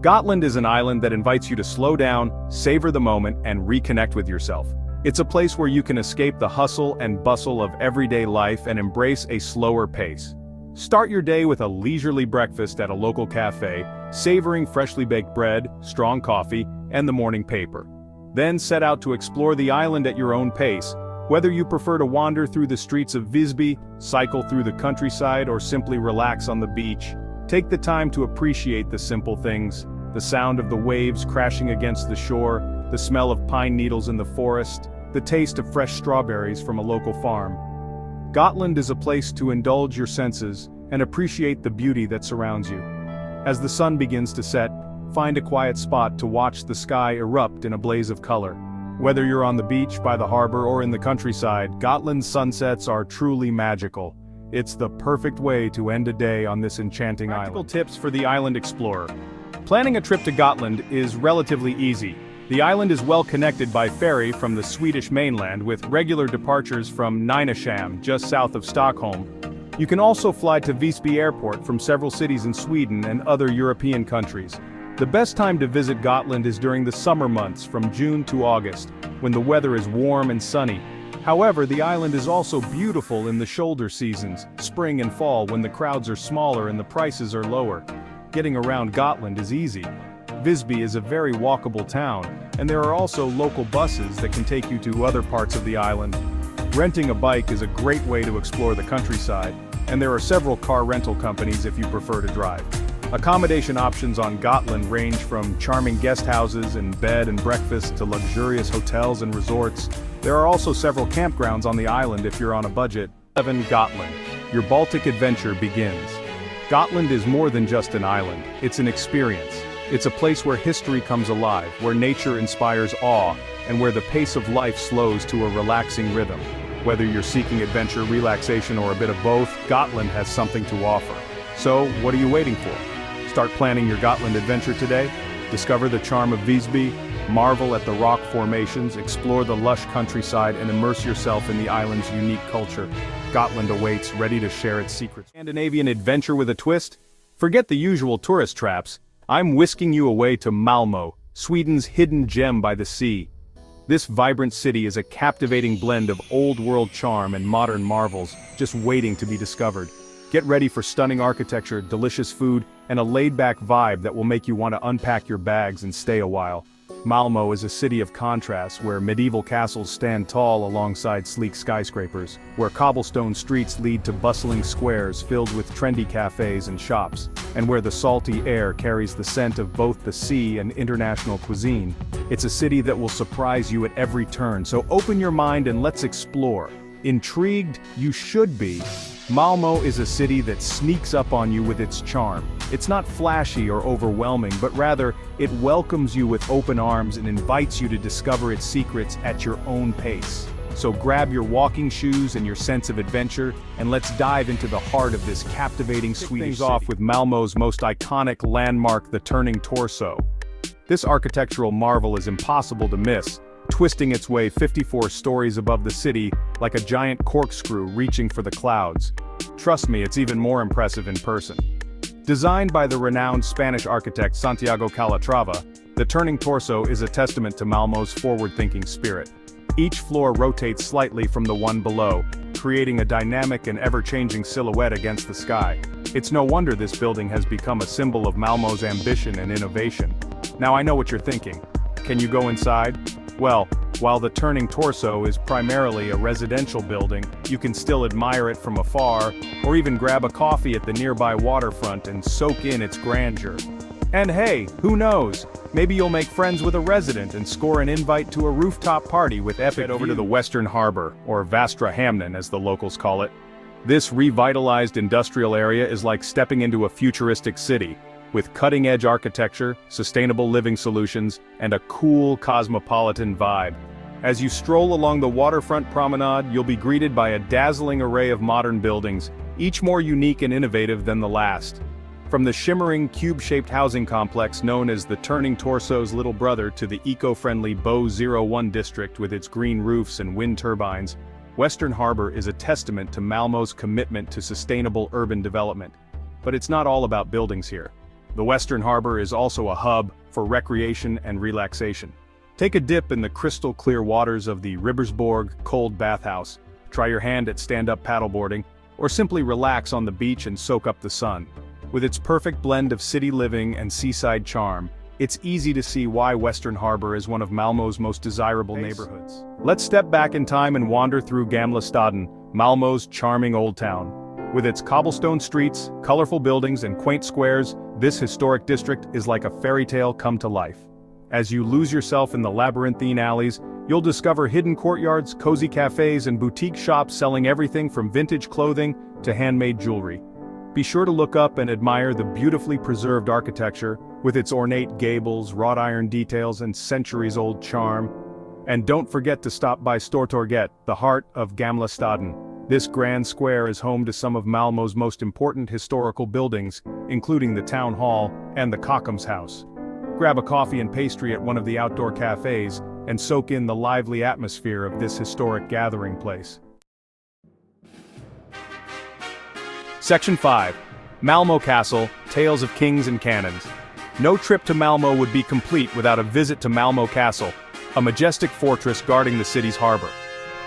Gotland is an island that invites you to slow down, savor the moment, and reconnect with yourself. It's a place where you can escape the hustle and bustle of everyday life and embrace a slower pace. Start your day with a leisurely breakfast at a local cafe, savoring freshly baked bread, strong coffee, and the morning paper. Then set out to explore the island at your own pace. Whether you prefer to wander through the streets of Visby, cycle through the countryside, or simply relax on the beach, take the time to appreciate the simple things: the sound of the waves crashing against the shore, the smell of pine needles in the forest, the taste of fresh strawberries from a local farm. Gotland is a place to indulge your senses and appreciate the beauty that surrounds you. As the sun begins to set, find a quiet spot to watch the sky erupt in a blaze of color. Whether you're on the beach, by the harbor, or in the countryside, Gotland's sunsets are truly magical. It's the perfect way to end a day on this enchanting island. Practical tips for the island explorer. Planning a trip to Gotland is relatively easy. The island is well connected by ferry from the Swedish mainland, with regular departures from Nynäshamn, just south of Stockholm. You can also fly to Visby Airport from several cities in Sweden and other European countries. The best time to visit Gotland is during the summer months from June to August, when the weather is warm and sunny. However, the island is also beautiful in the shoulder seasons, spring and fall, when the crowds are smaller and the prices are lower. Getting around Gotland is easy. Visby is a very walkable town, and there are also local buses that can take you to other parts of the island. Renting a bike is a great way to explore the countryside, and there are several car rental companies if you prefer to drive. Accommodation options on Gotland range from charming guest houses and bed and breakfast to luxurious hotels and resorts. There are also several campgrounds on the island if you're on a budget. 11. Gotland. Your Baltic adventure begins. Gotland is more than just an island, it's an experience. It's a place where history comes alive, where nature inspires awe, and where the pace of life slows to a relaxing rhythm. Whether you're seeking adventure, relaxation, or a bit of both, Gotland has something to offer. So, what are you waiting for? Start planning your Gotland adventure today. Discover the charm of Visby, marvel at the rock formations, explore the lush countryside, and immerse yourself in the island's unique culture. Gotland awaits, ready to share its secrets. Scandinavian adventure with a twist? Forget the usual tourist traps. I'm whisking you away to Malmö, Sweden's hidden gem by the sea. This vibrant city is a captivating blend of old-world charm and modern marvels, just waiting to be discovered. Get ready for stunning architecture, delicious food, and a laid-back vibe that will make you want to unpack your bags and stay a while. Malmö is a city of contrasts where medieval castles stand tall alongside sleek skyscrapers, where cobblestone streets lead to bustling squares filled with trendy cafes and shops, and where the salty air carries the scent of both the sea and international cuisine. It's a city that will surprise you at every turn, so open your mind and let's explore. Intrigued? You should be. Malmö is a city that sneaks up on you with its charm. It's not flashy or overwhelming, but rather, it welcomes you with open arms and invites you to discover its secrets at your own pace. So grab your walking shoes and your sense of adventure, and let's dive into the heart of this captivating Swedish city. Off with Malmö's most iconic landmark, the Turning Torso. This architectural marvel is impossible to miss, twisting its way 54 stories above the city like a giant corkscrew reaching for the clouds. Trust me, it's even more impressive in person. Designed by the renowned Spanish architect Santiago Calatrava, the Turning Torso is a testament to Malmö's forward-thinking spirit. Each floor rotates slightly from the one below, creating a dynamic and ever-changing silhouette against the sky. It's no wonder this building has become a symbol of Malmö's ambition and innovation. Now I know what you're thinking. Can you go inside? Well, while the Turning Torso is primarily a residential building, you can still admire it from afar, or even grab a coffee at the nearby waterfront and soak in its grandeur. And hey, who knows? Maybe you'll make friends with a resident and score an invite to a rooftop party with epic view. Over to the Western Harbor, or Västra Hamnen as the locals call it. This revitalized industrial area is like stepping into a futuristic city, with cutting-edge architecture, sustainable living solutions, and a cool cosmopolitan vibe. As you stroll along the waterfront promenade, you'll be greeted by a dazzling array of modern buildings, each more unique and innovative than the last. From the shimmering cube-shaped housing complex known as the Turning Torso's little brother to the eco-friendly Bo 01 district with its green roofs and wind turbines, Western Harbor is a testament to Malmö's commitment to sustainable urban development. But it's not all about buildings here. The Western Harbor is also a hub for recreation and relaxation. Take a dip in the crystal-clear waters of the Ribersborg Cold Bathhouse, try your hand at stand-up paddleboarding, or simply relax on the beach and soak up the sun. With its perfect blend of city living and seaside charm, it's easy to see why Western Harbor is one of Malmö's most desirable neighborhoods. Let's step back in time and wander through Gamla Staden, Malmö's charming old town. With its cobblestone streets, colorful buildings, and quaint squares, this historic district is like a fairy tale come to life. As you lose yourself in the labyrinthine alleys, you'll discover hidden courtyards, cozy cafes, and boutique shops selling everything from vintage clothing to handmade jewelry. Be sure to look up and admire the beautifully preserved architecture, with its ornate gables, wrought iron details, and centuries-old charm. And don't forget to stop by Stortorget, the heart of Gamla Staden. This grand square is home to some of Malmö's most important historical buildings, including the Town Hall and the Kockums House. Grab a coffee and pastry at one of the outdoor cafes, and soak in the lively atmosphere of this historic gathering place. Section 5. Malmö Castle, Tales of Kings and Cannons. No trip to Malmö would be complete without a visit to Malmö Castle, a majestic fortress guarding the city's harbor.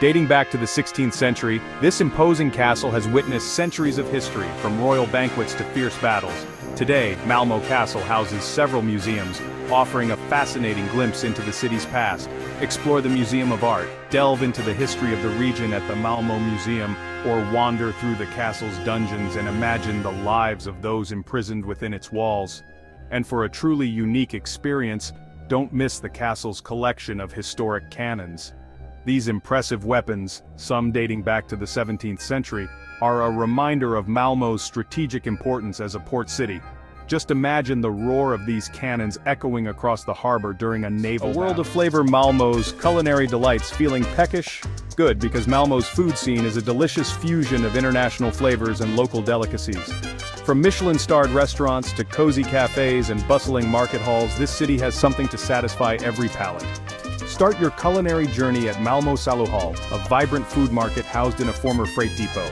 Dating back to the 16th century, this imposing castle has witnessed centuries of history, from royal banquets to fierce battles. Today, Malmö Castle houses several museums, offering a fascinating glimpse into the city's past. Explore the Museum of Art, delve into the history of the region at the Malmö Museum, or wander through the castle's dungeons and imagine the lives of those imprisoned within its walls. And for a truly unique experience, don't miss the castle's collection of historic cannons. These impressive weapons, some dating back to the 17th century, are a reminder of Malmö's strategic importance as a port city. Just imagine the roar of these cannons echoing across the harbor during a naval battle. A world of flavor. Malmö's culinary delights. Feeling peckish? Good, because Malmö's food scene is a delicious fusion of international flavors and local delicacies. From Michelin-starred restaurants to cozy cafes and bustling market halls, this city has something to satisfy every palate. Start your culinary journey at Malmö Saluhall, a vibrant food market housed in a former freight depot.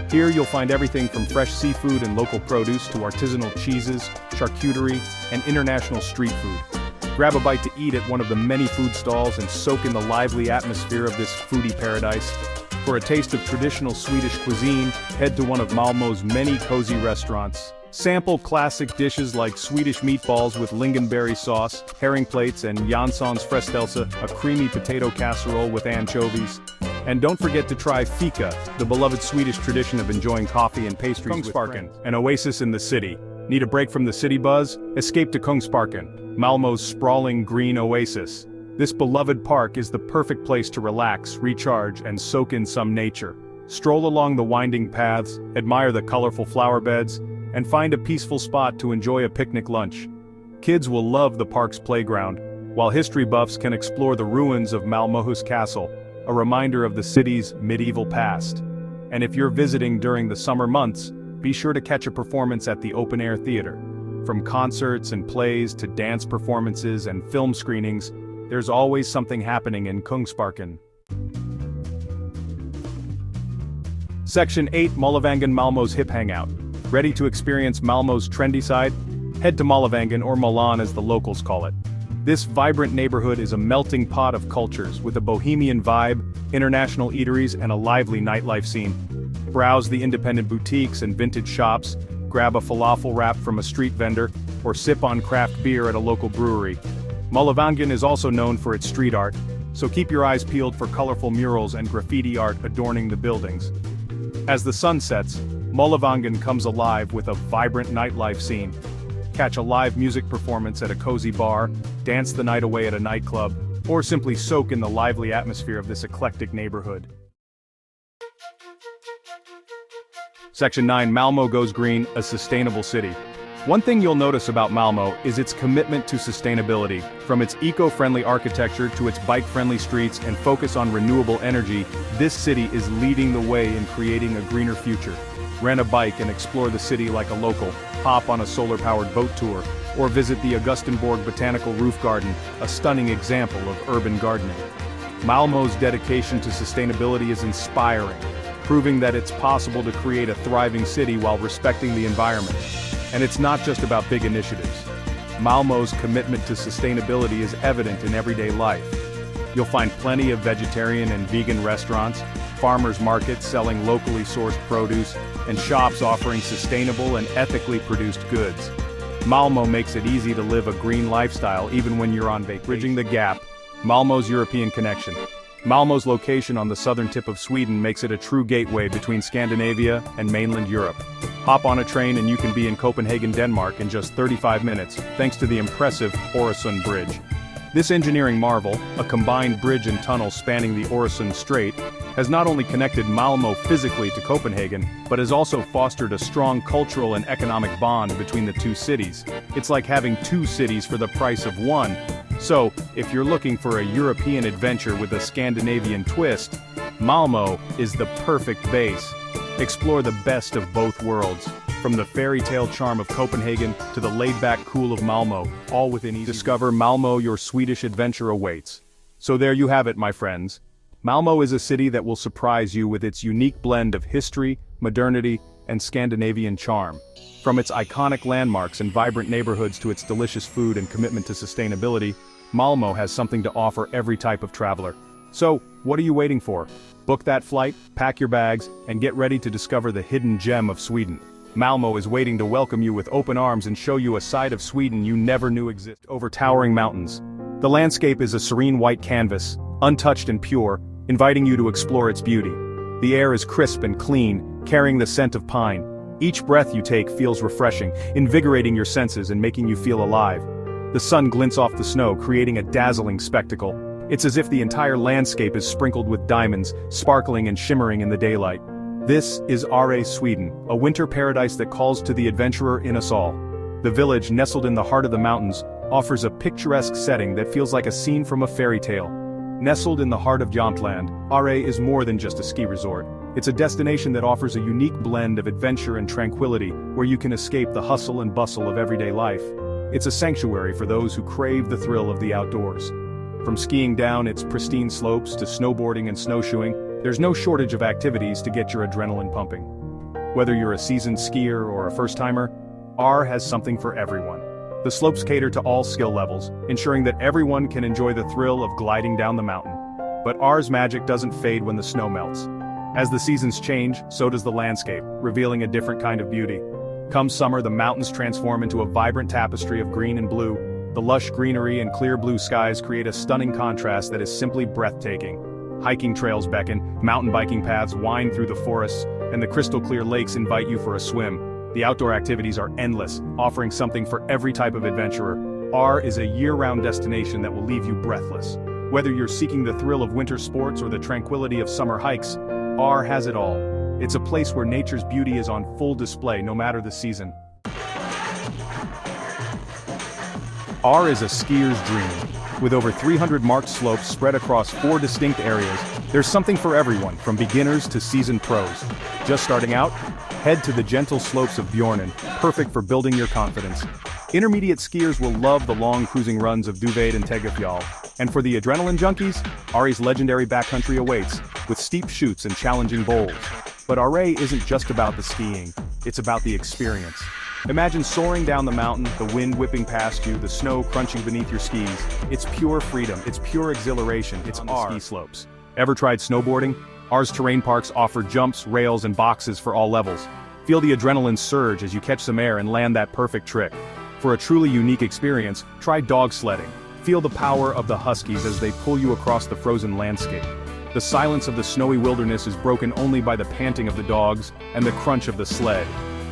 Here you'll find everything from fresh seafood and local produce to artisanal cheeses, charcuterie, and international street food. Grab a bite to eat at one of the many food stalls and soak in the lively atmosphere of this foodie paradise. For a taste of traditional Swedish cuisine, head to one of Malmö's many cozy restaurants. Sample classic dishes like Swedish meatballs with lingonberry sauce, herring plates, and Janssons frestelse, a creamy potato casserole with anchovies. And don't forget to try fika, the beloved Swedish tradition of enjoying coffee and pastries with friends. An oasis in the city. Need a break from the city buzz? Escape to Kungsparken, Malmö's sprawling green oasis. This beloved park is the perfect place to relax, recharge, and soak in some nature. Stroll along the winding paths, admire the colorful flower beds, and find a peaceful spot to enjoy a picnic lunch. Kids will love the park's playground, while history buffs can explore the ruins of Malmöhus Castle, a reminder of the city's medieval past. And if you're visiting during the summer months, be sure to catch a performance at the open-air theater. From concerts and plays to dance performances and film screenings, there's always something happening in Kungsparken. Section 8, Möllevangen, Malmö's hip hangout. Ready to experience Malmö's trendy side? Head to Möllevangen, or Milan as the locals call it. This vibrant neighborhood is a melting pot of cultures with a bohemian vibe, international eateries, and a lively nightlife scene. Browse the independent boutiques and vintage shops, grab a falafel wrap from a street vendor, or sip on craft beer at a local brewery. Möllevangen is also known for its street art, so keep your eyes peeled for colorful murals and graffiti art adorning the buildings. As the sun sets, Möllevangen comes alive with a vibrant nightlife scene. Catch a live music performance at a cozy bar, dance the night away at a nightclub, or simply soak in the lively atmosphere of this eclectic neighborhood. Section 9, Malmö goes green, a sustainable city. One thing you'll notice about Malmö is its commitment to sustainability. From its eco-friendly architecture to its bike-friendly streets and focus on renewable energy, this city is leading the way in creating a greener future. Rent a bike and explore the city like a local, hop on a solar-powered boat tour, or visit the Augustenborg Botanical Roof Garden, a stunning example of urban gardening. Malmö's dedication to sustainability is inspiring, proving that it's possible to create a thriving city while respecting the environment. And it's not just about big initiatives. Malmö's commitment to sustainability is evident in everyday life. You'll find plenty of vegetarian and vegan restaurants, farmers markets selling locally sourced produce, and shops offering sustainable and ethically produced goods. Malmö makes it easy to live a green lifestyle even when you're on vacation. Bridging the gap, Malmö's European connection. Malmö's location on the southern tip of Sweden makes it a true gateway between Scandinavia and mainland Europe. Hop on a train and you can be in Copenhagen, Denmark in just 35 minutes, thanks to the impressive Øresund Bridge. This engineering marvel, a combined bridge and tunnel spanning the Øresund Strait, has not only connected Malmö physically to Copenhagen, but has also fostered a strong cultural and economic bond between the two cities. It's like having two cities for the price of one. So, if you're looking for a European adventure with a Scandinavian twist, Malmö is the perfect base. Explore the best of both worlds, from the fairy tale charm of Copenhagen to the laid-back cool of Malmö, all within easy. Discover Malmö, your Swedish adventure awaits. So there you have it, my friends. Malmö is a city that will surprise you with its unique blend of history, modernity, and Scandinavian charm. From its iconic landmarks and vibrant neighborhoods to its delicious food and commitment to sustainability, Malmö has something to offer every type of traveler. So, what are you waiting for? Book that flight, pack your bags, and get ready to discover the hidden gem of Sweden. Malmö is waiting to welcome you with open arms and show you a side of Sweden you never knew existed. Over towering mountains. The landscape is a serene white canvas, untouched and pure, inviting you to explore its beauty. The air is crisp and clean, carrying the scent of pine. Each breath you take feels refreshing, invigorating your senses and making you feel alive. The sun glints off the snow, creating a dazzling spectacle. It's as if the entire landscape is sprinkled with diamonds, sparkling and shimmering in the daylight. This is Åre, Sweden, a winter paradise that calls to the adventurer in us all. The village, nestled in the heart of the mountains, offers a picturesque setting that feels like a scene from a fairy tale. Nestled in the heart of Jämtland, Åre is more than just a ski resort. It's a destination that offers a unique blend of adventure and tranquility, where you can escape the hustle and bustle of everyday life. It's a sanctuary for those who crave the thrill of the outdoors. From skiing down its pristine slopes to snowboarding and snowshoeing, there's no shortage of activities to get your adrenaline pumping. Whether you're a seasoned skier or a first-timer, Åre has something for everyone. The slopes cater to all skill levels, ensuring that everyone can enjoy the thrill of gliding down the mountain. But Åre's magic doesn't fade when the snow melts. As the seasons change, so does the landscape, revealing a different kind of beauty. Come summer, the mountains transform into a vibrant tapestry of green and blue. The lush greenery and clear blue skies create a stunning contrast that is simply breathtaking. Hiking trails beckon, mountain biking paths wind through the forests, and the crystal-clear lakes invite you for a swim. The outdoor activities are endless, offering something for every type of adventurer. R is a year-round destination that will leave you breathless. Whether you're seeking the thrill of winter sports or the tranquility of summer hikes, R has it all. It's a place where nature's beauty is on full display no matter the season. R is a skier's dream. With over 300 marked slopes spread across 4 distinct areas, there's something for everyone, from beginners to seasoned pros. Just starting out? Head to the gentle slopes of Bjornen, perfect for building your confidence. Intermediate skiers will love the long cruising runs of Duved and Tegefjall. And for the adrenaline junkies, Ari's legendary backcountry awaits, with steep chutes and challenging bowls. But Are isn't just about the skiing, it's about the experience. Imagine soaring down the mountain, the wind whipping past you, the snow crunching beneath your skis. It's pure freedom, it's pure exhilaration, it's on the ski slopes. Ever tried snowboarding? R's terrain parks offer jumps, rails, and boxes for all levels. Feel the adrenaline surge as you catch some air and land that perfect trick. For a truly unique experience, try dog sledding. Feel the power of the huskies as they pull you across the frozen landscape. The silence of the snowy wilderness is broken only by the panting of the dogs and the crunch of the sled.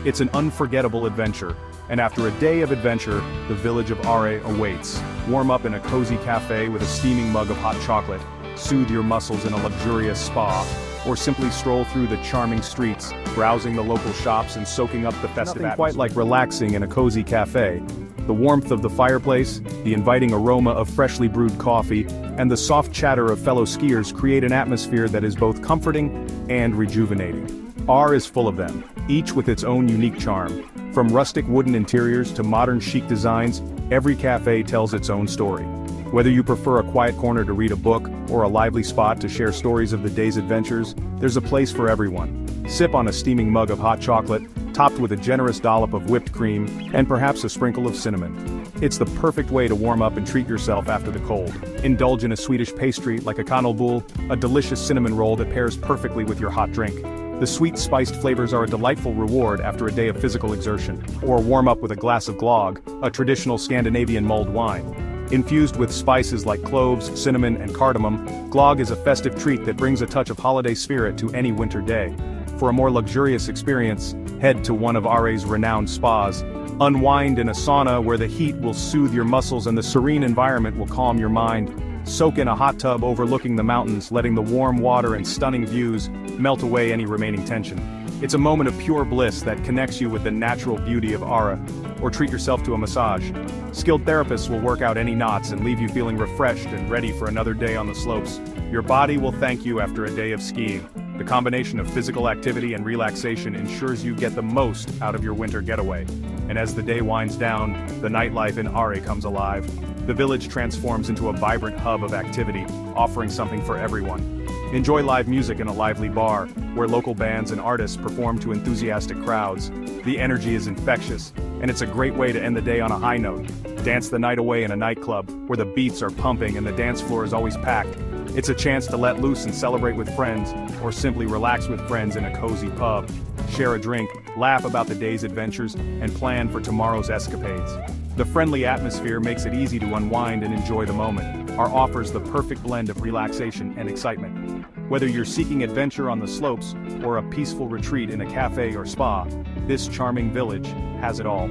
It's an unforgettable adventure, and after a day of adventure, the village of Are awaits. Warm up in a cozy cafe with a steaming mug of hot chocolate, soothe your muscles in a luxurious spa, or simply stroll through the charming streets, browsing the local shops and soaking up the festive atmosphere. Nothing quite like relaxing in a cozy cafe. The warmth of the fireplace, the inviting aroma of freshly brewed coffee, and the soft chatter of fellow skiers create an atmosphere that is both comforting and rejuvenating. R is full of them, each with its own unique charm. From rustic wooden interiors to modern chic designs, every cafe tells its own story. Whether you prefer a quiet corner to read a book or a lively spot to share stories of the day's adventures, there's a place for everyone. Sip on a steaming mug of hot chocolate, topped with a generous dollop of whipped cream, and perhaps a sprinkle of cinnamon. It's the perfect way to warm up and treat yourself after the cold. Indulge in a Swedish pastry like a kanelbulle, a delicious cinnamon roll that pairs perfectly with your hot drink. The sweet spiced flavors are a delightful reward after a day of physical exertion. Or warm up with a glass of glögg, a traditional Scandinavian mulled wine. Infused with spices like cloves, cinnamon, and cardamom, glögg is a festive treat that brings a touch of holiday spirit to any winter day. For a more luxurious experience, head to one of Are's renowned spas. Unwind in a sauna where the heat will soothe your muscles and the serene environment will calm your mind. Soak in a hot tub overlooking the mountains, letting the warm water and stunning views melt away any remaining tension. It's a moment of pure bliss that connects you with the natural beauty of Are. Or treat yourself to a massage. Skilled therapists will work out any knots and leave you feeling refreshed and ready for another day on the slopes. Your body will thank you after a day of skiing. The combination of physical activity and relaxation ensures you get the most out of your winter getaway. And as the day winds down, the nightlife in Are comes alive. The village transforms into a vibrant hub of activity, offering something for everyone. Enjoy live music in a lively bar, where local bands and artists perform to enthusiastic crowds. The energy is infectious, and it's a great way to end the day on a high note. Dance the night away in a nightclub, where the beats are pumping and the dance floor is always packed. It's a chance to let loose and celebrate with friends, or simply relax with friends in a cozy pub. Share a drink, laugh about the day's adventures, and plan for tomorrow's escapades. The friendly atmosphere makes it easy to unwind and enjoy the moment. Are offers the perfect blend of relaxation and excitement. Whether you're seeking adventure on the slopes, or a peaceful retreat in a cafe or spa, this charming village has it all.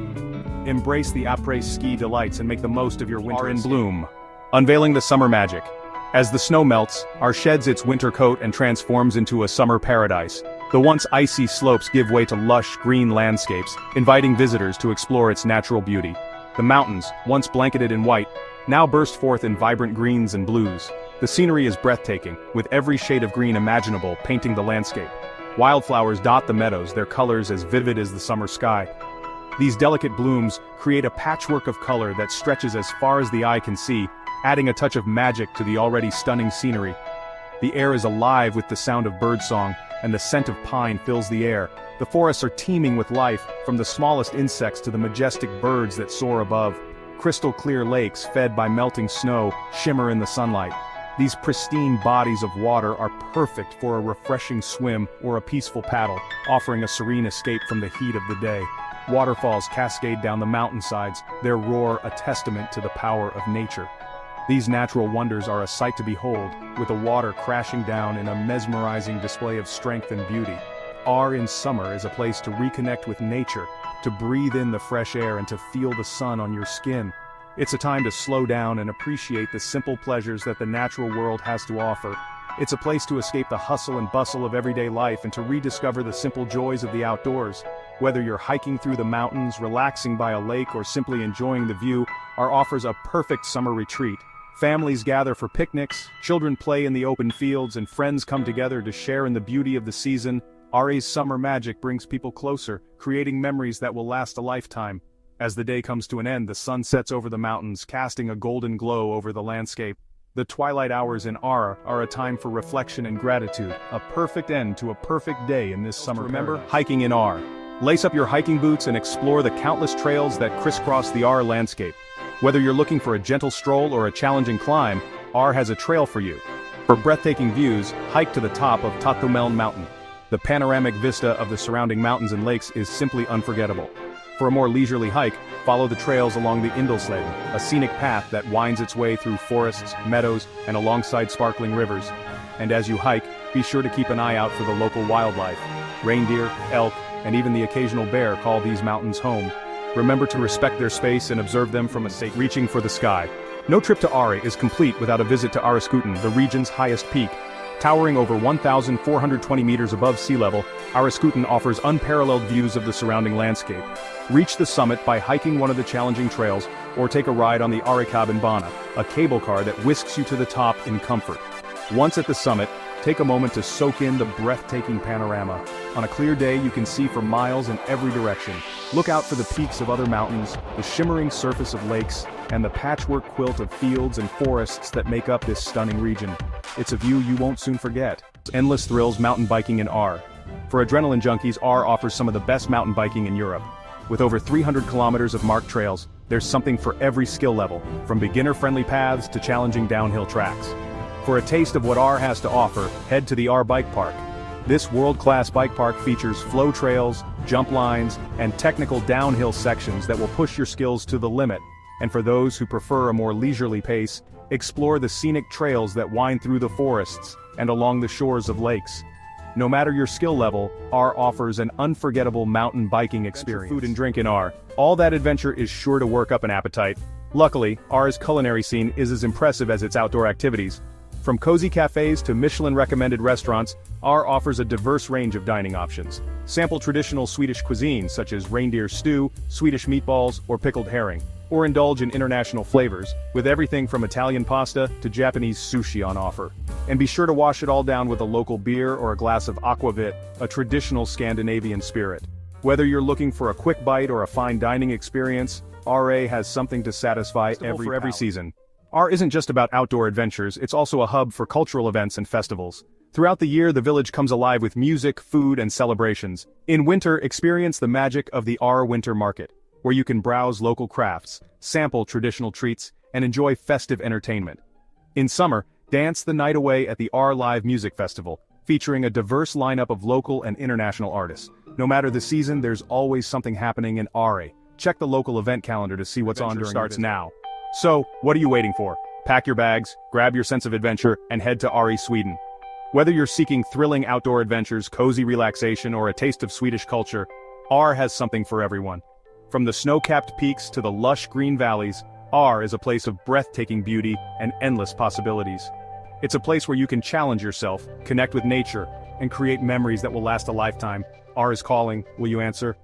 Embrace the après ski delights and make the most of your winter in bloom. Unveiling the summer magic. As the snow melts, Are sheds its winter coat and transforms into a summer paradise. The once icy slopes give way to lush, green landscapes, inviting visitors to explore its natural beauty. The mountains, once blanketed in white, now burst forth in vibrant greens and blues. The scenery is breathtaking, with every shade of green imaginable painting the landscape. Wildflowers dot the meadows, their colors as vivid as the summer sky. These delicate blooms create a patchwork of color that stretches as far as the eye can see, adding a touch of magic to the already stunning scenery. The air is alive with the sound of birdsong, and the scent of pine fills the air. The forests are teeming with life, from the smallest insects to the majestic birds that soar above. Crystal clear lakes, fed by melting snow, shimmer in the sunlight. These pristine bodies of water are perfect for a refreshing swim or a peaceful paddle, offering a serene escape from the heat of the day. Waterfalls cascade down the mountainsides, their roar a testament to the power of nature. These natural wonders are a sight to behold, with the water crashing down in a mesmerizing display of strength and beauty. In summer is a place to reconnect with nature, to breathe in the fresh air and to feel the sun on your skin. It's a time to slow down and appreciate the simple pleasures that the natural world has to offer. It's a place to escape the hustle and bustle of everyday life and to rediscover the simple joys of the outdoors. Whether you're hiking through the mountains, relaxing by a lake, or simply enjoying the view, offers a perfect summer retreat. Families gather for picnics, children play in the open fields, and friends come together to share in the beauty of the season. Ari's summer magic brings people closer, creating memories that will last a lifetime. As the day comes to an end, the sun sets over the mountains, casting a golden glow over the landscape. The twilight hours in are a time for reflection and gratitude, a perfect end to a perfect day in this summer. Remember, hiking in Lace up your hiking boots and explore the countless trails that crisscross the landscape. Whether you're looking for a gentle stroll or a challenging climb, has a trail for you. For breathtaking views, hike to the top of Tatumeln Mountain. The panoramic vista of the surrounding mountains and lakes is simply unforgettable. For a more leisurely hike, follow the trails along the Indelsleden, a scenic path that winds its way through forests, meadows, and alongside sparkling rivers. And as you hike, be sure to keep an eye out for the local wildlife. Reindeer, elk, and even the occasional bear call these mountains home. Remember to respect their space and observe them from a safe reaching for the sky. No trip to Ari is complete without a visit to Ariskutan, the region's highest peak. Towering over 1,420 meters above sea level, Ariskutan offers unparalleled views of the surrounding landscape. Reach the summit by hiking one of the challenging trails, or take a ride on the Arikabanbana, a cable car that whisks you to the top in comfort. Once at the summit, take a moment to soak in the breathtaking panorama. On a clear day, you can see for miles in every direction. Look out for the peaks of other mountains, the shimmering surface of lakes, and the patchwork quilt of fields and forests that make up this stunning region. It's a view you won't soon forget. Endless thrills mountain biking in For adrenaline junkies, offers some of the best mountain biking in Europe. With over 300 kilometers of marked trails, there's something for every skill level, from beginner-friendly paths to challenging downhill tracks. For a taste of what has to offer, head to the Bike Park. This world-class bike park features flow trails, jump lines, and technical downhill sections that will push your skills to the limit. And for those who prefer a more leisurely pace, explore the scenic trails that wind through the forests and along the shores of lakes. No matter your skill level, offers an unforgettable mountain biking experience. Food and drink in all that adventure is sure to work up an appetite. Luckily, R's culinary scene is as impressive as its outdoor activities. From cozy cafes to Michelin-recommended restaurants, offers a diverse range of dining options. Sample traditional Swedish cuisine such as reindeer stew, Swedish meatballs, or pickled herring. Or indulge in international flavors, with everything from Italian pasta to Japanese sushi on offer. And be sure to wash it all down with a local beer or a glass of aquavit, a traditional Scandinavian spirit. Whether you're looking for a quick bite or a fine dining experience, RA has something to satisfy every season. Isn't just about outdoor adventures, it's also a hub for cultural events and festivals. Throughout the year, the village comes alive with music, food, and celebrations. In winter, experience the magic of the Winter Market, where you can browse local crafts, sample traditional treats, and enjoy festive entertainment. In summer, dance the night away at the Live Music Festival, featuring a diverse lineup of local and international artists. No matter the season, there's always something happening in Check the local event calendar to see what's on during starts now. So, what are you waiting for? Pack your bags, grab your sense of adventure, and head to Sweden. Whether you're seeking thrilling outdoor adventures, cozy relaxation, or a taste of Swedish culture, has something for everyone. From the snow-capped peaks to the lush green valleys, is a place of breathtaking beauty and endless possibilities. It's a place where you can challenge yourself, connect with nature, and create memories that will last a lifetime. Is calling, will you answer?